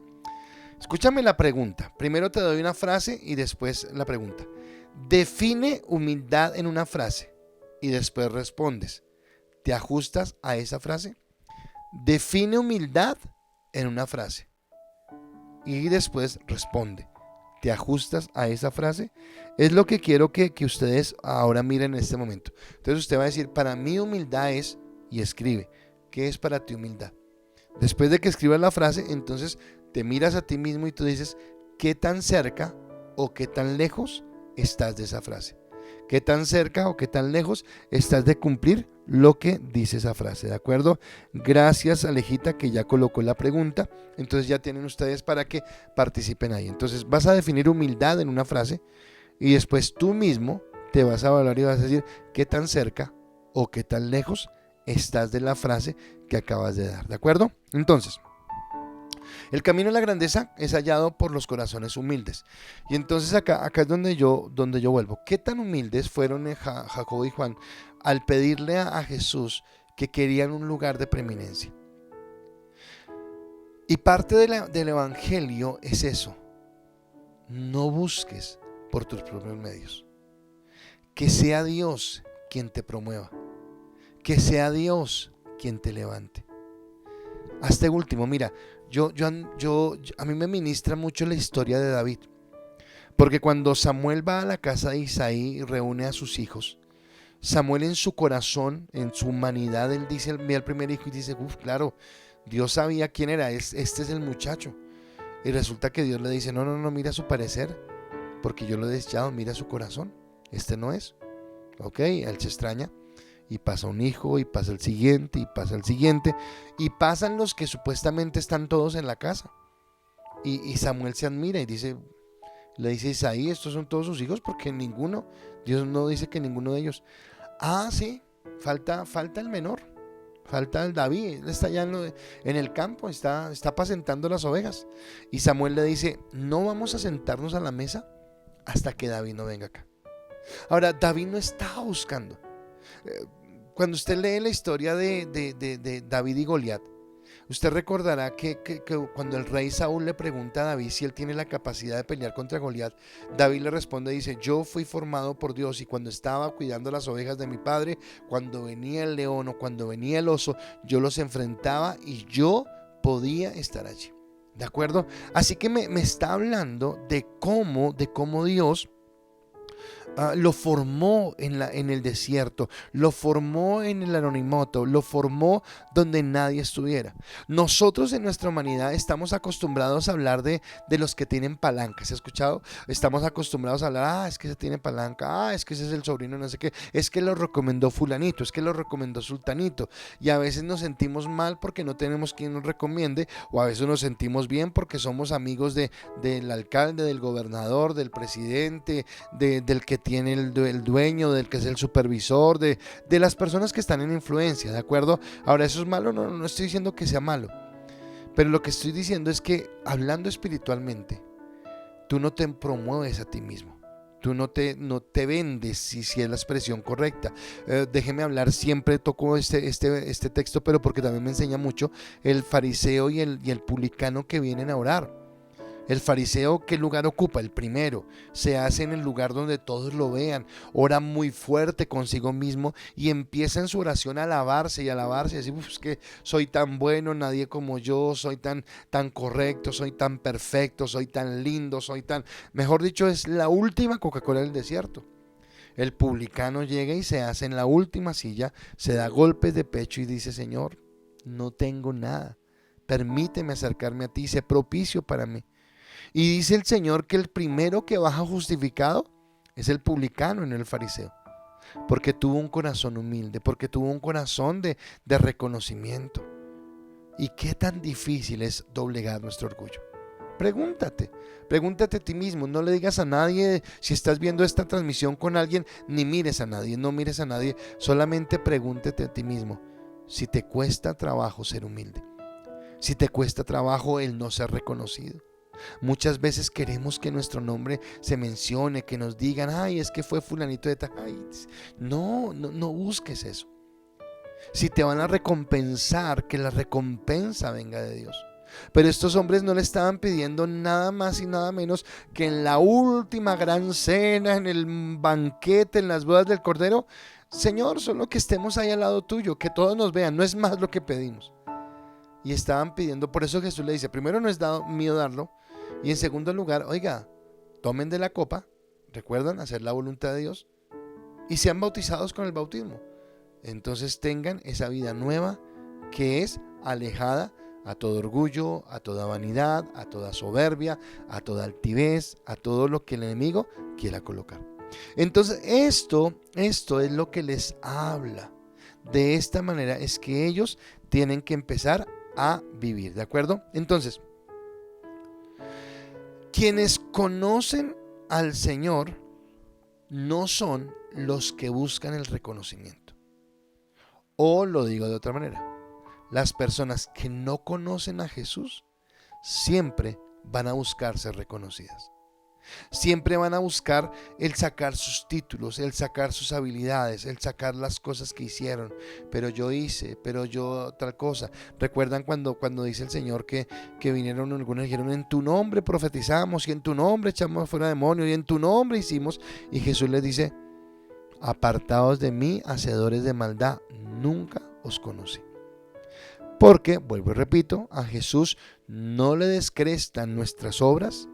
escúchame la pregunta, primero te doy una frase y después la pregunta. Define humildad en una frase y después respondes. ¿Te ajustas a esa frase? Define humildad en una frase y después responde. ¿Te ajustas a esa frase? Es lo que quiero que ustedes ahora miren en este momento. Entonces usted va a decir, para mí humildad es, y escribe, ¿qué es para ti humildad? Después de que escribas la frase, entonces te miras a ti mismo y tú dices, ¿qué tan cerca o qué tan lejos estás de esa frase? ¿Qué tan cerca o qué tan lejos estás de cumplir lo que dice esa frase? ¿De acuerdo? Gracias, Alejita, que ya colocó la pregunta. Entonces ya tienen ustedes para que participen ahí. Entonces vas a definir humildad en una frase y después tú mismo te vas a evaluar y vas a decir qué tan cerca o qué tan lejos estás de la frase que acabas de dar. ¿De acuerdo? Entonces, el camino a la grandeza es hallado por los corazones humildes. Y entonces acá es donde yo vuelvo. ¿Qué tan humildes fueron Jacobo y Juan al pedirle a Jesús que querían un lugar de preeminencia? Y parte del evangelio es eso. No busques por tus propios medios. Que sea Dios quien te promueva. Que sea Dios quien te levante. Hasta último, mira, a mí me ministra mucho la historia de David, porque cuando Samuel va a la casa de Isaí y reúne a sus hijos, Samuel en su corazón, en su humanidad, él dice, ve al primer hijo y dice, claro, Dios sabía quién era, este es el muchacho. Y resulta que Dios le dice, no, mira su parecer, porque yo lo he desechado, mira su corazón, este no es. Ok, él se extraña. Y pasa un hijo, y pasa el siguiente, y pasa el siguiente, y pasan los que supuestamente están todos en la casa. Y Samuel se admira y le dice a Isaí, estos son todos sus hijos, porque ninguno, Dios no dice que ninguno de ellos. Ah, sí, falta el menor, falta el David, él está allá en el campo, está apacentando las ovejas. Y Samuel le dice, no vamos a sentarnos a la mesa hasta que David no venga acá. Ahora, David no estaba buscando. Cuando usted lee la historia de David y Goliat, usted recordará que cuando el rey Saúl le pregunta a David si él tiene la capacidad de pelear contra Goliat, David le responde y dice, yo fui formado por Dios y cuando estaba cuidando las ovejas de mi padre, cuando venía el león o cuando venía el oso, yo los enfrentaba y yo podía estar allí. ¿De acuerdo? Así que me está hablando de cómo Dios lo formó en el desierto, lo formó en el anonimato, lo formó donde nadie estuviera. Nosotros en nuestra humanidad estamos acostumbrados a hablar de los que tienen palanca. ¿Se ha escuchado? Estamos acostumbrados a hablar, es que ese tiene palanca, es que ese es el sobrino, no sé qué, es que lo recomendó fulanito, es que lo recomendó sultanito. Y a veces nos sentimos mal porque no tenemos quien nos recomiende, o a veces nos sentimos bien porque somos amigos del alcalde, del gobernador, del presidente, del que tiene el dueño, del que es el supervisor, de las personas que están en influencia, ¿de acuerdo? Ahora, ¿eso es malo? No, no estoy diciendo que sea malo, pero lo que estoy diciendo es que hablando espiritualmente, tú no te promueves a ti mismo. Tú no te vendes, si es la expresión correcta. Déjeme hablar, siempre toco este texto, pero porque también me enseña mucho el fariseo y el publicano que vienen a orar. El fariseo, ¿qué lugar ocupa? El primero. Se hace en el lugar donde todos lo vean. Ora muy fuerte consigo mismo y empieza en su oración a alabarse y alabarse. Y decir, es que soy tan bueno, nadie como yo, soy tan correcto, soy tan perfecto, soy tan lindo, soy tan... Mejor dicho, es la última Coca-Cola del desierto. El publicano llega y se hace en la última silla, se da golpes de pecho y dice, Señor, no tengo nada. Permíteme acercarme a ti, sé propicio para mí. Y dice el Señor que el primero que baja justificado es el publicano y no el fariseo, porque tuvo un corazón humilde, porque tuvo un corazón de reconocimiento. ¿Y qué tan difícil es doblegar nuestro orgullo? Pregúntate a ti mismo, no le digas a nadie. Si estás viendo esta transmisión con alguien, ni mires a nadie, no mires a nadie, solamente pregúntate a ti mismo si te cuesta trabajo ser humilde, si te cuesta trabajo el no ser reconocido. Muchas veces queremos que nuestro nombre se mencione, que nos digan, ay, es que fue fulanito de tal. Ay, no busques eso. Si te van a recompensar, que la recompensa venga de Dios. Pero estos hombres no le estaban pidiendo nada más y nada menos que en la última gran cena, en el banquete, en las bodas del Cordero, Señor, solo que estemos ahí al lado tuyo, que todos nos vean, no es más lo que pedimos. Y estaban pidiendo, por eso Jesús le dice, primero no es mío darlo, y en segundo lugar, oiga, tomen de la copa, recuerdan hacer la voluntad de Dios, y sean bautizados con el bautismo. Entonces tengan esa vida nueva que es alejada a todo orgullo, a toda vanidad, a toda soberbia, a toda altivez, a todo lo que el enemigo quiera colocar. Entonces esto es lo que les habla. De esta manera es que ellos tienen que empezar a vivir, ¿de acuerdo? Entonces, quienes conocen al Señor no son los que buscan el reconocimiento. O lo digo de otra manera, las personas que no conocen a Jesús siempre van a buscar ser reconocidas. Siempre van a buscar el sacar sus títulos, el sacar sus habilidades, el sacar las cosas que hicieron. Pero yo hice, pero yo tal cosa. ¿Recuerdan cuando dice el Señor que vinieron algunos y dijeron, en tu nombre profetizamos y en tu nombre echamos fuera demonios y en tu nombre hicimos? Y Jesús les dice, apartados de mí, hacedores de maldad, nunca os conocí. Porque, vuelvo y repito, a Jesús no le descrestan nuestras obras,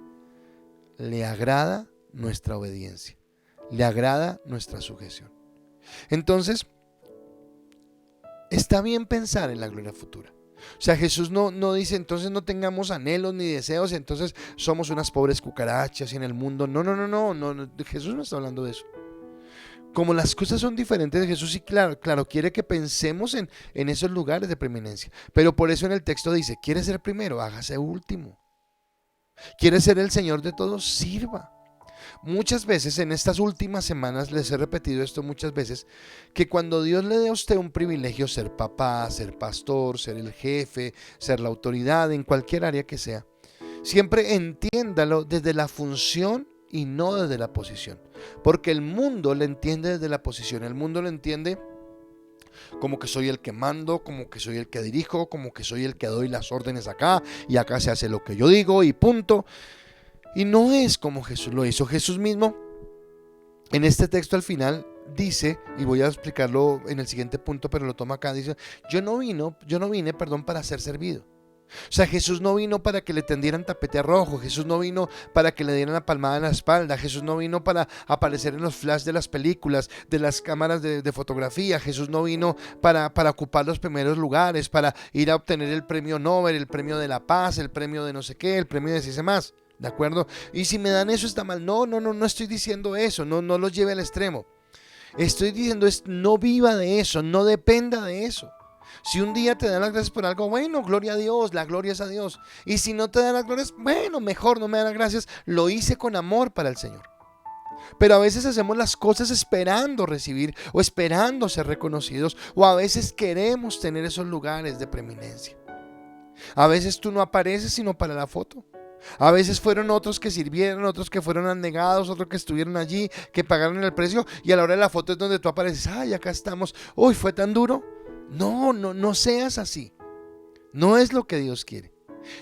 le agrada nuestra obediencia, le agrada nuestra sujeción. Entonces, está bien pensar en la gloria futura. O sea, Jesús no dice, entonces no tengamos anhelos ni deseos, entonces somos unas pobres cucarachas y en el mundo. No, Jesús no está hablando de eso. Como las cosas son diferentes de Jesús, sí, claro, quiere que pensemos en esos lugares de preeminencia. Pero por eso en el texto dice, ¿quiere ser primero? Hágase último. ¿Quiere ser el Señor de todos? Sirva. Muchas veces en estas últimas semanas les he repetido esto muchas veces, que cuando Dios le dé a usted un privilegio, ser papá, ser pastor, ser el jefe, ser la autoridad en cualquier área que sea, siempre entiéndalo desde la función y no desde la posición, porque el mundo le entiende desde la posición. El mundo lo entiende como que soy el que mando, como que soy el que dirijo, como que soy el que doy las órdenes acá y acá se hace lo que yo digo y punto. Y no es como Jesús lo hizo. Jesús mismo en este texto al final dice, y voy a explicarlo en el siguiente punto, pero lo toma acá, dice, yo no vine para ser servido, O sea, Jesús no vino para que le tendieran tapete rojo, Jesús no vino para que le dieran la palmada en la espalda, Jesús no vino para aparecer en los flash de las películas, de las cámaras de fotografía, Jesús no vino para ocupar los primeros lugares, para ir a obtener el premio Nobel, el premio de la paz, el premio de no sé qué, el premio de si más, ¿de acuerdo? Y si me dan eso está mal. No estoy diciendo eso, no lo lleve al extremo. Estoy diciendo no viva de eso, no dependa de eso. Si un día te dan las gracias por algo, bueno, gloria a Dios, la gloria es a Dios. Y si no te dan las glorias, bueno, mejor no me dan las gracias, lo hice con amor para el Señor. Pero a veces hacemos las cosas esperando recibir o esperando ser reconocidos, o a veces queremos tener esos lugares de preeminencia. A veces tú no apareces sino para la foto. A veces fueron otros que sirvieron, otros que fueron anegados, otros que estuvieron allí, que pagaron el precio, y a la hora de la foto es donde tú apareces. Ay, acá estamos. Uy, fue tan duro. No seas así. No es lo que Dios quiere.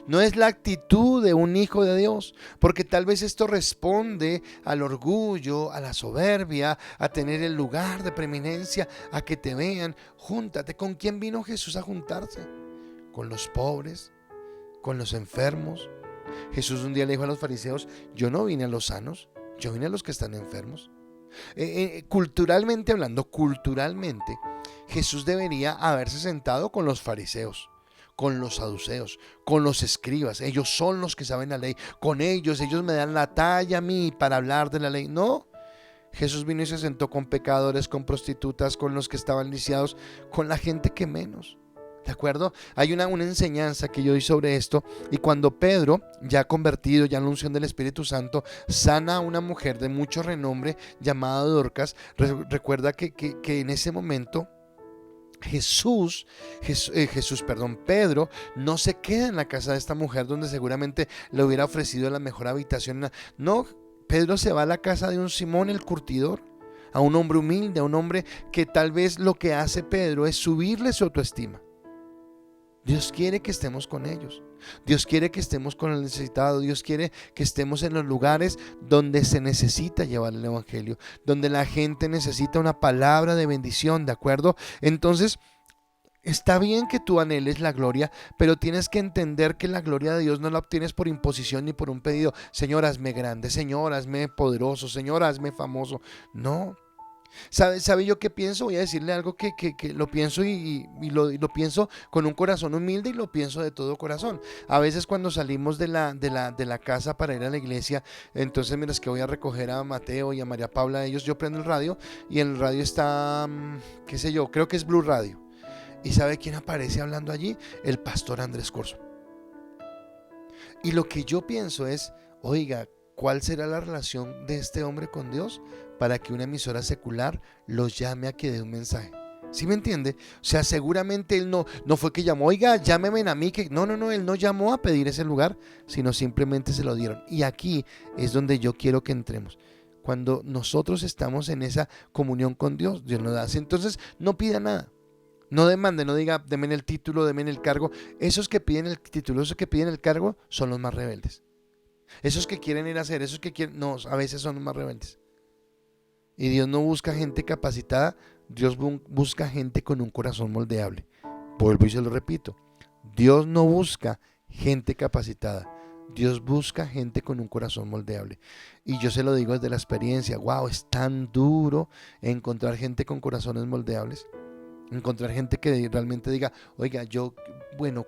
No es la actitud de un hijo de Dios, porque tal vez esto responde al orgullo, a la soberbia, a tener el lugar de preeminencia, a que te vean. Júntate. ¿Con quién vino Jesús a juntarse? Con los pobres, con los enfermos. Jesús un día le dijo a los fariseos: yo no vine a los sanos, yo vine a los que están enfermos. Culturalmente hablando, Jesús debería haberse sentado con los fariseos, con los saduceos, con los escribas. Ellos son los que saben la ley. Con ellos me dan la talla a mí para hablar de la ley. No, Jesús vino y se sentó con pecadores, con prostitutas, con los que estaban lisiados, con la gente que menos. ¿De acuerdo? Hay una enseñanza que yo doy sobre esto. Y cuando Pedro, ya convertido, ya en la unción del Espíritu Santo, sana a una mujer de mucho renombre llamada Dorcas, recuerda que en ese momento Pedro no se queda en la casa de esta mujer donde seguramente le hubiera ofrecido la mejor habitación. No, Pedro se va a la casa de un Simón el curtidor, a un hombre humilde, a un hombre que tal vez lo que hace Pedro es subirle su autoestima. Dios quiere que estemos con ellos. Dios quiere que estemos con el necesitado. Dios quiere que estemos en los lugares donde se necesita llevar el evangelio, donde la gente necesita una palabra de bendición, ¿de acuerdo? Entonces, está bien que tú anheles la gloria, pero tienes que entender que la gloria de Dios no la obtienes por imposición ni por un pedido. Señor, hazme grande, Señor, hazme poderoso, Señor, hazme famoso. No. ¿Sabe yo qué pienso? Voy a decirle algo que lo pienso y lo pienso con un corazón humilde y lo pienso de todo corazón. A veces cuando salimos de la casa para ir a la iglesia, entonces mientras que voy a recoger a Mateo y a María Paula, ellos, yo prendo el radio y en el radio está, qué sé yo, creo que es Blue Radio. ¿Y sabe quién aparece hablando allí? El pastor Andrés Corzo. Y lo que yo pienso es, oiga, ¿cuál será la relación de este hombre con Dios para que una emisora secular los llame a que dé un mensaje? ¿Sí me entiende? O sea, seguramente él no fue que llamó, oiga, llámeme a mí, que no, él no llamó a pedir ese lugar, sino simplemente se lo dieron. Y aquí es donde yo quiero que entremos. Cuando nosotros estamos en esa comunión con Dios, Dios nos da. Entonces, no pida nada. No demande, no diga, denme el título, denme el cargo. Esos que piden el título, esos que piden el cargo son los más rebeldes. Esos que quieren ir a hacer, esos que quieren, no, a veces son los más rebeldes. Y Dios no busca gente capacitada, Dios busca gente con un corazón moldeable. Vuelvo y se lo repito, Dios no busca gente capacitada, Dios busca gente con un corazón moldeable. Y yo se lo digo desde la experiencia, wow, es tan duro encontrar gente con corazones moldeables. Encontrar gente que realmente diga, oiga,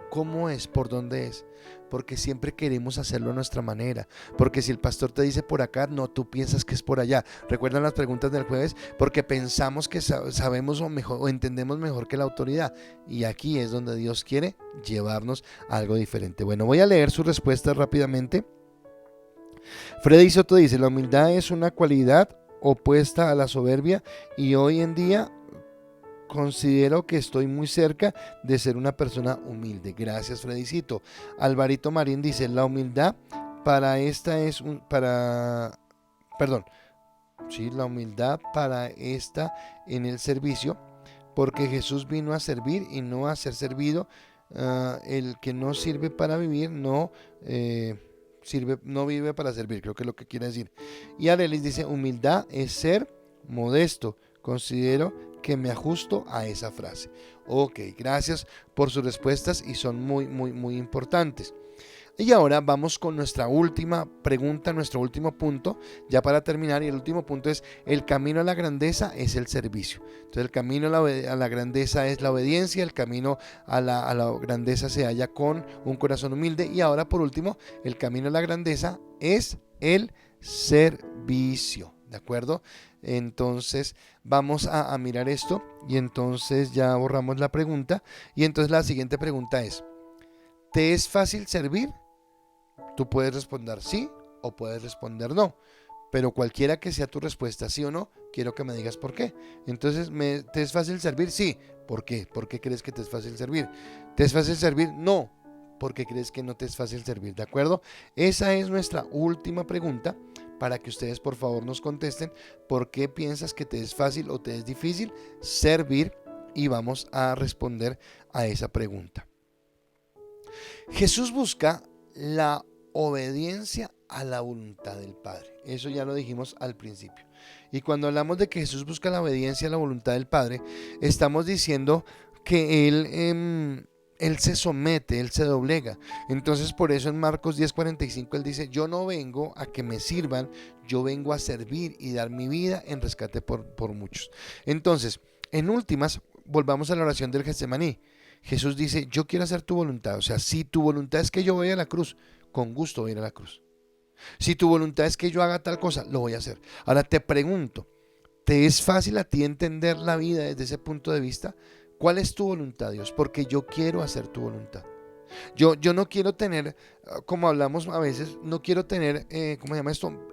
¿cómo es? ¿Por dónde es? Porque siempre queremos hacerlo a nuestra manera. Porque si el pastor te dice por acá, no, tú piensas que es por allá. ¿Recuerdan las preguntas del jueves? Porque pensamos que sabemos o entendemos mejor que la autoridad. Y aquí es donde Dios quiere llevarnos a algo diferente. Bueno, voy a leer su respuesta rápidamente. Freddy Soto dice, la humildad es una cualidad opuesta a la soberbia y hoy en día considero que estoy muy cerca de ser una persona humilde. Gracias, Fredicito. Alvarito Marín dice, la humildad la humildad para esta en el servicio, porque Jesús vino a servir y no a ser servido. El que no sirve para vivir no vive para servir, creo que es lo que quiere decir. Y Arelis dice, humildad es ser modesto. Considero que me ajusto a esa frase. Ok, gracias por sus respuestas y son muy, muy, muy importantes. Y ahora vamos con nuestra última pregunta, nuestro último punto, ya para terminar. Y el último punto es: el camino a la grandeza es el servicio. Entonces el camino a la grandeza es la obediencia, el camino a la grandeza se halla con un corazón humilde. Y ahora por último, el camino a la grandeza es el servicio. ¿De acuerdo? Entonces vamos a mirar esto y entonces ya borramos la pregunta. Y entonces la siguiente pregunta es: ¿te es fácil servir? Tú puedes responder sí o puedes responder no, pero cualquiera que sea tu respuesta, sí o no, quiero que me digas por qué. Entonces, ¿te es fácil servir? Sí. ¿Por qué? ¿Por qué crees que te es fácil servir? ¿Te es fácil servir? No. ¿Por qué crees que no te es fácil servir? ¿De acuerdo? Esa es nuestra última pregunta para que ustedes por favor nos contesten por qué piensas que te es fácil o te es difícil servir, y vamos a responder a esa pregunta. Jesús busca la obediencia a la voluntad del Padre. Eso ya lo dijimos al principio. Y cuando hablamos de que Jesús busca la obediencia a la voluntad del Padre, estamos diciendo que Él se somete, Él se doblega. Entonces por eso en Marcos 10:45 Él dice: yo no vengo a que me sirvan, yo vengo a servir y dar mi vida en rescate por muchos. Entonces, en últimas, volvamos a la oración del Getsemaní. Jesús dice: yo quiero hacer tu voluntad. O sea, si tu voluntad es que yo vaya a la cruz, con gusto voy a ir a la cruz. Si tu voluntad es que yo haga tal cosa, lo voy a hacer. Ahora te pregunto, ¿te es fácil a ti entender la vida desde ese punto de vista? ¿Cuál es tu voluntad, Dios? Porque yo quiero hacer tu voluntad. Yo no quiero tener, como hablamos a veces, no quiero tener, ¿cómo se llama esto?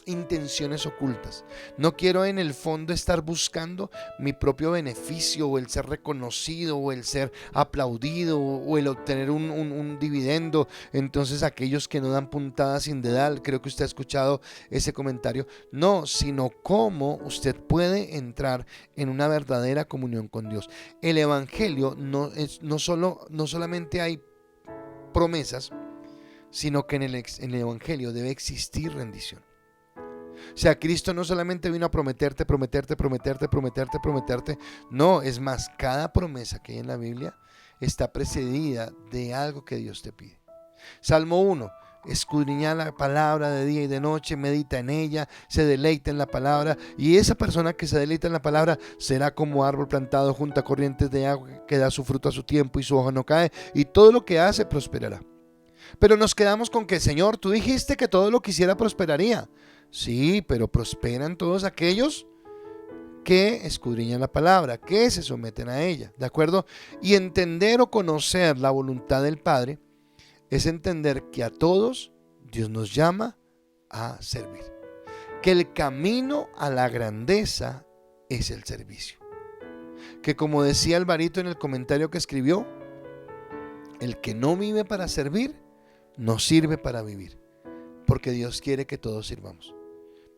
Intenciones ocultas. No quiero en el fondo estar buscando mi propio beneficio, o el ser reconocido, o el ser aplaudido, o el obtener un dividendo. Entonces aquellos que no dan puntada sin dedal, creo que usted ha escuchado ese comentario. No, sino cómo usted puede entrar en una verdadera comunión con Dios. El evangelio no solamente hay promesas, sino que en el evangelio debe existir rendición. O sea, Cristo no solamente vino a prometerte, no, es más, cada promesa que hay en la Biblia está precedida de algo que Dios te pide. Salmo 1: escudriña la palabra de día y de noche, medita en ella, se deleita en la palabra, y esa persona que se deleita en la palabra será como árbol plantado junto a corrientes de agua, que da su fruto a su tiempo y su hoja no cae, y todo lo que hace prosperará. Pero nos quedamos con que: Señor, tú dijiste que todo lo que hiciera prosperaría. Sí, pero prosperan todos aquellos que escudriñan la palabra, que se someten a ella, ¿de acuerdo? Y entender o conocer la voluntad del Padre es entender que a todos Dios nos llama a servir, que el camino a la grandeza es el servicio, que, como decía Alvarito en el comentario que escribió, el que no vive para servir no sirve para vivir, porque Dios quiere que todos sirvamos,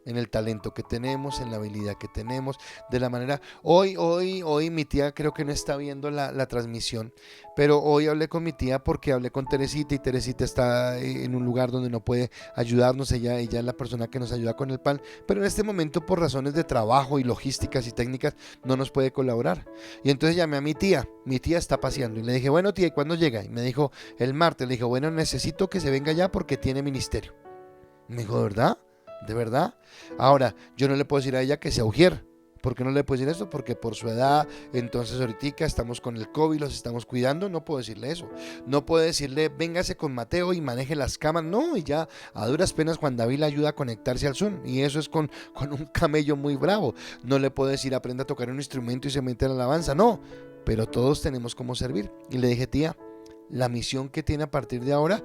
en el talento que tenemos, en la habilidad que tenemos, de la manera. Hoy mi tía creo que no está viendo la transmisión, pero hoy hablé con mi tía porque hablé con Teresita, y Teresita está en un lugar donde no puede ayudarnos. Ella es la persona que nos ayuda con el pan, pero en este momento, por razones de trabajo y logísticas y técnicas, no nos puede colaborar. Y entonces llamé a mi tía está paseando, y le dije: bueno, tía, ¿y cuándo llega? Y me dijo: el martes. Le dije: bueno, necesito que se venga ya porque tiene ministerio. Me dijo: ¿de verdad? ¿De verdad? Ahora, yo no le puedo decir a ella que sea ujier. ¿Por qué no le puedo decir esto? Porque por su edad, entonces ahorita estamos con el COVID, los estamos cuidando. No puedo decirle eso. No puedo decirle: véngase con Mateo y maneje las camas. No, y ya a duras penas Juan David le ayuda a conectarse al Zoom, y eso es con un camello muy bravo. No le puedo decir: aprenda a tocar un instrumento y se mete en la alabanza. No, pero todos tenemos cómo servir. Y le dije: tía, la misión que tiene a partir de ahora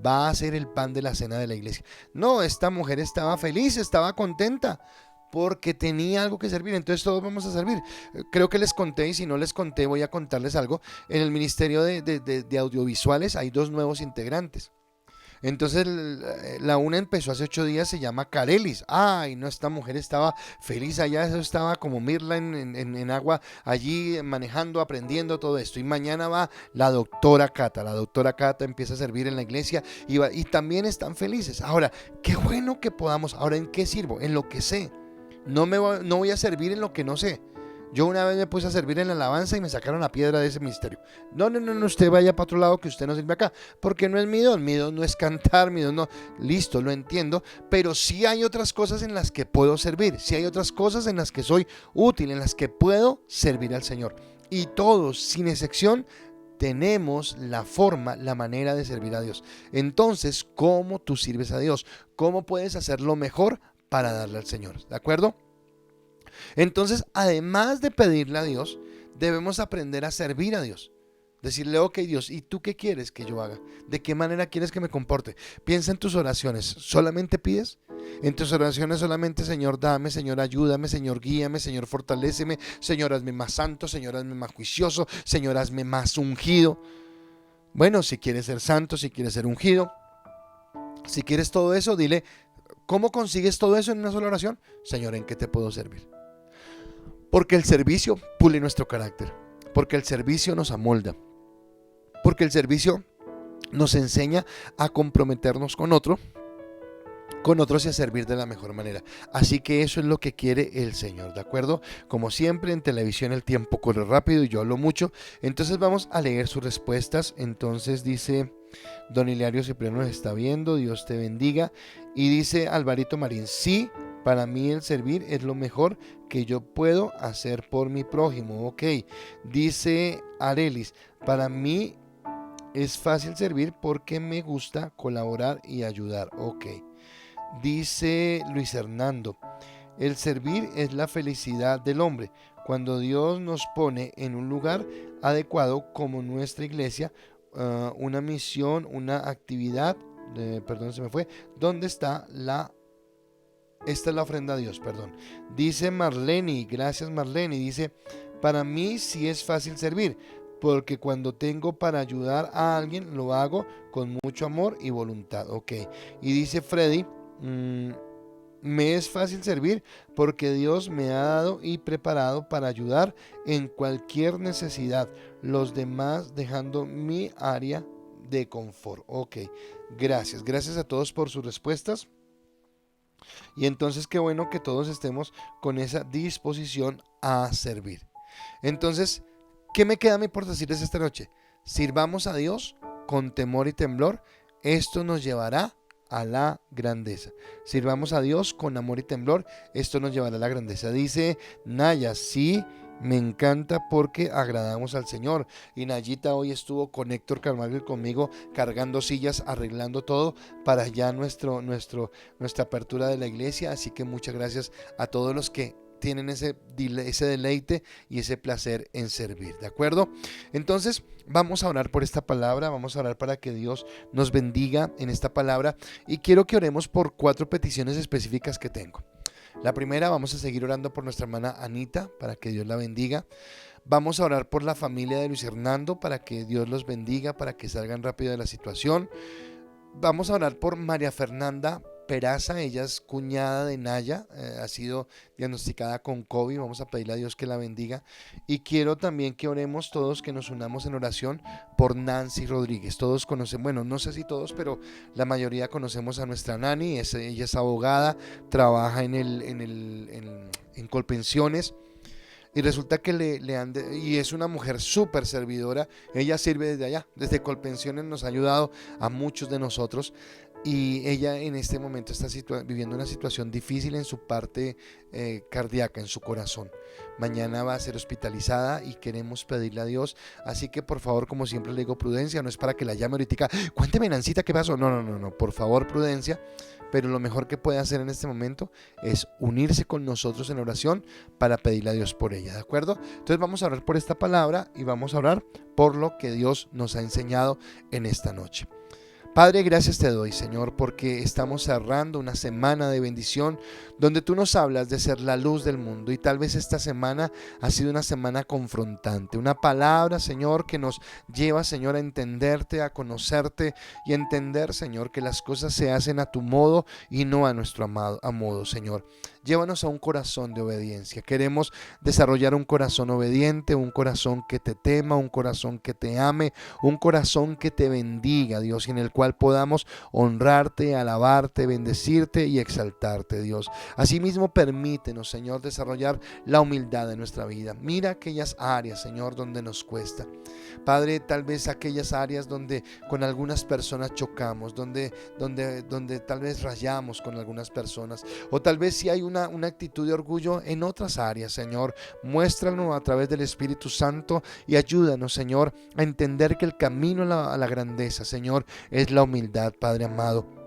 va a ser el pan de la cena de la iglesia. No, esta mujer estaba feliz, estaba contenta, porque tenía algo que servir. Entonces todos vamos a servir. Creo que les conté, y si no les conté, voy a contarles algo. En el ministerio de audiovisuales hay 2 nuevos integrantes. Entonces la una empezó hace 8 días, se llama Carelis. Ay, no, esta mujer estaba feliz allá, eso estaba como Mirla en agua, allí manejando, aprendiendo todo esto. Y mañana va la doctora Cata. La doctora Cata empieza a servir en la iglesia y también están felices. Ahora, qué bueno que podamos. Ahora, ¿en qué sirvo? En lo que sé. No voy a servir en lo que no sé. Yo una vez me puse a servir en la alabanza y me sacaron la piedra de ese ministerio. No, no, no, no, usted vaya para otro lado, que usted no sirve acá, porque no es mi don no es cantar, mi don no, listo, lo entiendo, pero sí hay otras cosas en las que puedo servir, sí hay otras cosas en las que soy útil, en las que puedo servir al Señor. Y todos, sin excepción, tenemos la forma, la manera de servir a Dios. Entonces, ¿cómo tú sirves a Dios? ¿Cómo puedes hacerlo mejor para darle al Señor? ¿De acuerdo? Entonces, además de pedirle a Dios, debemos aprender a servir a Dios. Decirle, ok Dios, ¿y tú qué quieres que yo haga? ¿De qué manera quieres que me comporte? Piensa en tus oraciones. ¿Solamente pides? En tus oraciones solamente, Señor, dame, Señor, ayúdame, Señor, guíame, Señor, fortaléceme, Señor, hazme más santo, Señor, hazme más juicioso, Señor, hazme más ungido. Bueno, si quieres ser santo, si quieres ser ungido, si quieres todo eso, dile, ¿cómo consigues todo eso en una sola oración? Señor, ¿en qué te puedo servir? Porque el servicio pule nuestro carácter, porque el servicio nos amolda, porque el servicio nos enseña a comprometernos con otros y a servir de la mejor manera. Así que eso es lo que quiere el Señor, ¿de acuerdo? Como siempre en televisión el tiempo corre rápido y yo hablo mucho, entonces vamos a leer sus respuestas. Entonces dice Don Hilario Cipriano, nos está viendo, Dios te bendiga. Y dice Alvarito Marín, sí, para mí el servir es lo mejor que yo puedo hacer por mi prójimo. Ok, dice Arelis, para mí es fácil servir porque me gusta colaborar y ayudar. Ok. Dice Luis Hernando, el servir es la felicidad del hombre. Cuando Dios nos pone en un lugar adecuado como nuestra iglesia, una misión, una actividad, perdón, se me fue, ¿dónde está esta es la ofrenda a Dios, perdón? Dice Marlene, gracias Marlene, dice, para mí sí es fácil servir, porque cuando tengo para ayudar a alguien, lo hago con mucho amor y voluntad. Ok, y dice Freddy, me es fácil servir porque Dios me ha dado y preparado para ayudar en cualquier necesidad, los demás dejando mi área de confort. Ok, gracias a todos por sus respuestas. Y entonces qué bueno que todos estemos con esa disposición a servir. Entonces, ¿qué me queda a mí por decirles esta noche? Sirvamos a Dios con temor y temblor. Esto nos llevará a la grandeza. Sirvamos a Dios con amor y temblor. Esto nos llevará a la grandeza. Dice Naya, sí, me encanta porque agradamos al Señor. Y Nayita hoy estuvo con Héctor Carvalho y conmigo cargando sillas, arreglando todo para ya nuestra apertura de la iglesia. Así que muchas gracias a todos los que tienen ese deleite y ese placer en servir, ¿de acuerdo? Entonces vamos a orar por esta palabra, vamos a orar para que Dios nos bendiga en esta palabra y quiero que oremos por 4 peticiones específicas que tengo. La primera, vamos a seguir orando por nuestra hermana Anita para que Dios la bendiga. Vamos a orar por la familia de Luis Hernando para que Dios los bendiga, para que salgan rápido de la situación. Vamos a orar por María Fernanda Peraza, ella es cuñada de Naya, ha sido diagnosticada con COVID, vamos a pedirle a Dios que la bendiga. Y quiero también que oremos todos, que nos unamos en oración por Nancy Rodríguez. Todos conocen, bueno, no sé si todos, pero la mayoría conocemos a nuestra Nani, ella es abogada, trabaja en Colpensiones. Y resulta que y es una mujer súper servidora, ella sirve desde allá, desde Colpensiones nos ha ayudado a muchos de nosotros y ella en este momento está viviendo una situación difícil en su parte cardíaca, en su corazón. Mañana va a ser hospitalizada y queremos pedirle a Dios, así que por favor, como siempre le digo, prudencia, no es para que la llame ahorita, cuénteme Nancita qué pasó, no, por favor prudencia. Pero lo mejor que puede hacer en este momento es unirse con nosotros en oración para pedirle a Dios por ella, ¿de acuerdo? Entonces vamos a orar por esta palabra y vamos a orar por lo que Dios nos ha enseñado en esta noche. Padre, gracias te doy, Señor, porque estamos cerrando una semana de bendición donde tú nos hablas de ser la luz del mundo y tal vez esta semana ha sido una semana confrontante, una palabra, Señor, que nos lleva, Señor, a entenderte, a conocerte y a entender, Señor, que las cosas se hacen a tu modo y no a nuestro modo, Señor. llévanos a un corazón de obediencia. Queremos desarrollar un corazón obediente, un corazón que te tema, un corazón que te ame, un corazón que te bendiga, Dios, y en el cual podamos honrarte, alabarte, bendecirte y exaltarte, Dios. Asimismo, permítenos, Señor, desarrollar la humildad en nuestra vida. Mira aquellas áreas, Señor, donde nos cuesta. Padre, tal vez aquellas áreas donde con algunas personas chocamos, donde tal vez rayamos con algunas personas, o tal vez si hay una actitud de orgullo en otras áreas, Señor, muéstranos a través del Espíritu Santo y ayúdanos, Señor, a entender que el camino a la grandeza, Señor, es la humildad, Padre amado.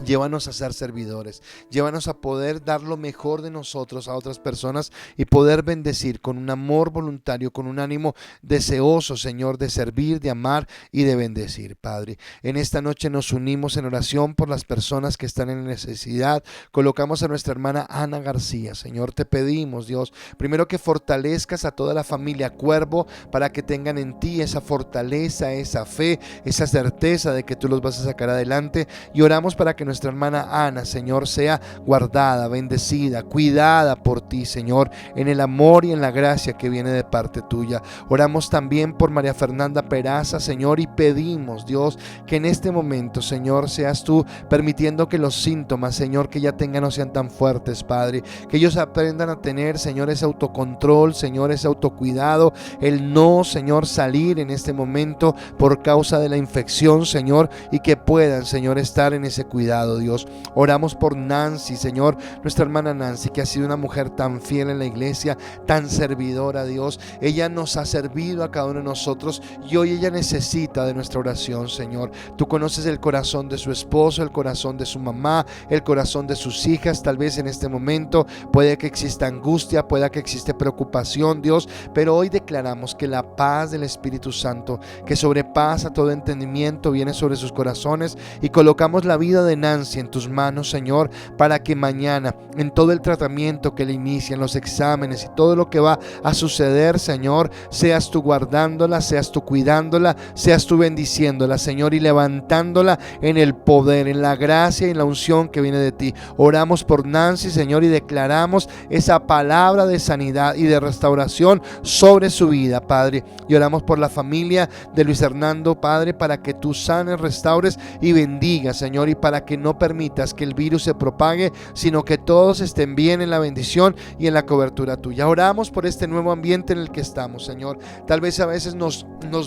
Llévanos a ser servidores, llévanos a poder dar lo mejor de nosotros a otras personas y poder bendecir con un amor voluntario, con un ánimo deseoso, Señor, de servir, de amar y de bendecir, Padre. En esta noche nos unimos en oración por las personas que están en necesidad. Colocamos a nuestra hermana Ana García, Señor, te pedimos, Dios, primero que fortalezcas a toda la familia Cuervo para que tengan en ti esa fortaleza, esa fe, esa certeza de que tú los vas a sacar adelante, y oramos para que nuestra hermana Ana, Señor, sea guardada, bendecida, cuidada por ti, Señor, en el amor y en la gracia que viene de parte tuya. Oramos también por María Fernanda Peraza, Señor, y pedimos, Dios, que en este momento, Señor, seas tú permitiendo que los síntomas, Señor, que ella tenga no sean tan fuertes, Padre, que ellos aprendan a tener, Señor, ese autocontrol, Señor, ese autocuidado, el no, Señor, salir en este momento por causa de la infección, Señor, y que puedan, Señor, estar en ese cuidado, Dios. Oramos por Nancy, Señor, nuestra hermana Nancy, que ha sido una mujer tan fiel en la iglesia, tan servidora, Dios. Ella nos ha servido a cada uno de nosotros y hoy ella necesita de nuestra oración, Señor. Tú conoces el corazón de su esposo, el corazón de su mamá, el corazón de sus hijas. Tal vez en este momento puede que exista angustia, pueda que existe preocupación, Dios, pero hoy declaramos que la paz del Espíritu Santo, que sobrepasa todo entendimiento, viene sobre sus corazones, y colocamos la vida de Nancy en tus manos, Señor, para que mañana, en todo el tratamiento que le inician, los exámenes y todo lo que va a suceder, Señor, seas tú guardándola, seas tú cuidándola, seas tú bendiciéndola, Señor, y levantándola en el poder, en la gracia y en la unción que viene de ti. Oramos por Nancy, Señor, y declaramos esa palabra de sanidad y de restauración sobre su vida, Padre. Y oramos por la familia de Luis Hernando, Padre, para que tú sanes, restaures y bendigas, Señor, y para que no permitas que el virus se propague, sino que todos estén bien en la bendición y en la cobertura tuya. Oramos por este nuevo ambiente en el que estamos, Señor. Tal vez a veces nos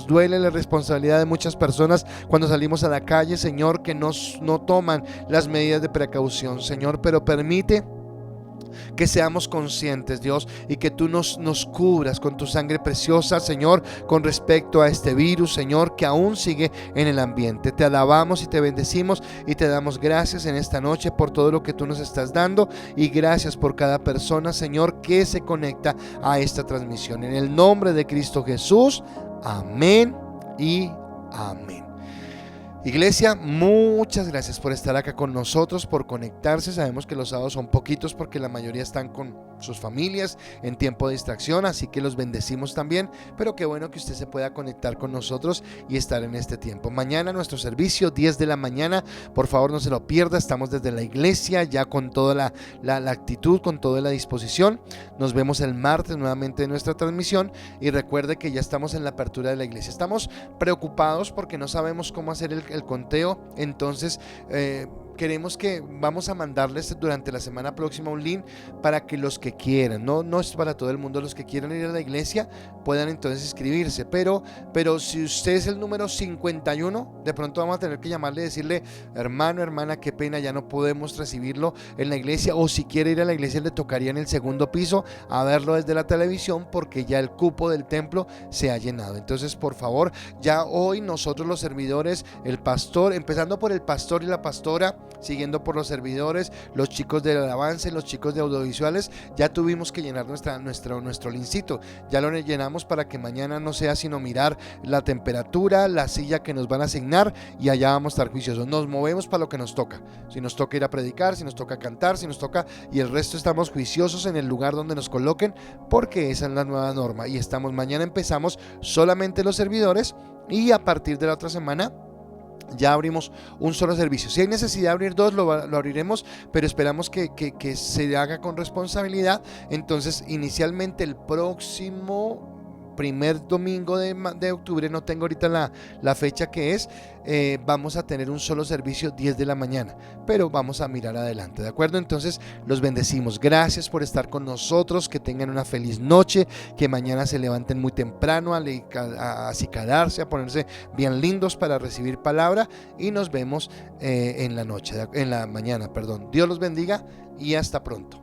duele la responsabilidad de muchas personas cuando salimos a la calle, Señor, que no toman las medidas de precaución, Señor, pero permite que seamos conscientes, Dios, y que tú nos cubras con tu sangre preciosa, Señor, con respecto a este virus, Señor, que aún sigue en el ambiente. Te alabamos y te bendecimos y te damos gracias en esta noche por todo lo que tú nos estás dando, y gracias por cada persona, Señor, que se conecta a esta transmisión. En el nombre de Cristo Jesús, amén y amén. Iglesia, muchas gracias por estar acá con nosotros, por conectarse. Sabemos que los sábados son poquitos porque la mayoría están con sus familias en tiempo de distracción, así que los bendecimos también, pero qué bueno que usted se pueda conectar con nosotros y estar en este tiempo. Mañana nuestro servicio, 10 de la mañana, por favor no se lo pierda. Estamos desde la iglesia ya con toda la actitud, con toda la disposición. Nos vemos el martes nuevamente en nuestra transmisión, y recuerde que ya estamos en la apertura de la iglesia. Estamos preocupados porque no sabemos cómo hacer el conteo, entonces queremos que vamos a mandarles durante la semana próxima un link para que los que quieran, no es para todo el mundo, los que quieran ir a la iglesia puedan entonces inscribirse, pero si usted es el número 51, de pronto vamos a tener que llamarle y decirle: hermano, hermana, qué pena, ya no podemos recibirlo en la iglesia, o si quiere ir a la iglesia le tocaría en el segundo piso a verlo desde la televisión, porque ya el cupo del templo se ha llenado. Entonces, por favor, ya hoy nosotros los servidores, el pastor, empezando por el pastor y la pastora, siguiendo por los servidores, los chicos del alabanza y los chicos de audiovisuales, ya tuvimos que llenar nuestro lincito. Ya lo llenamos para que mañana no sea sino mirar la temperatura, la silla que nos van a asignar, y allá vamos a estar juiciosos. Nos movemos para lo que nos toca. Si nos toca ir a predicar, si nos toca cantar, si nos toca, y el resto estamos juiciosos en el lugar donde nos coloquen, porque esa es la nueva norma. Y mañana empezamos solamente los servidores, y a partir de la otra semana ya abrimos un solo servicio. Si hay necesidad de abrir dos, lo abriremos, pero esperamos que se haga con responsabilidad. Entonces, inicialmente el próximo primer domingo de octubre, no tengo ahorita la fecha que es, vamos a tener un solo servicio 10 de la mañana, pero vamos a mirar adelante, ¿de acuerdo? Entonces los bendecimos, gracias por estar con nosotros, que tengan una feliz noche, que mañana se levanten muy temprano a acicalarse, a ponerse bien lindos para recibir palabra, y nos vemos en la mañana, perdón. Dios los bendiga y hasta pronto.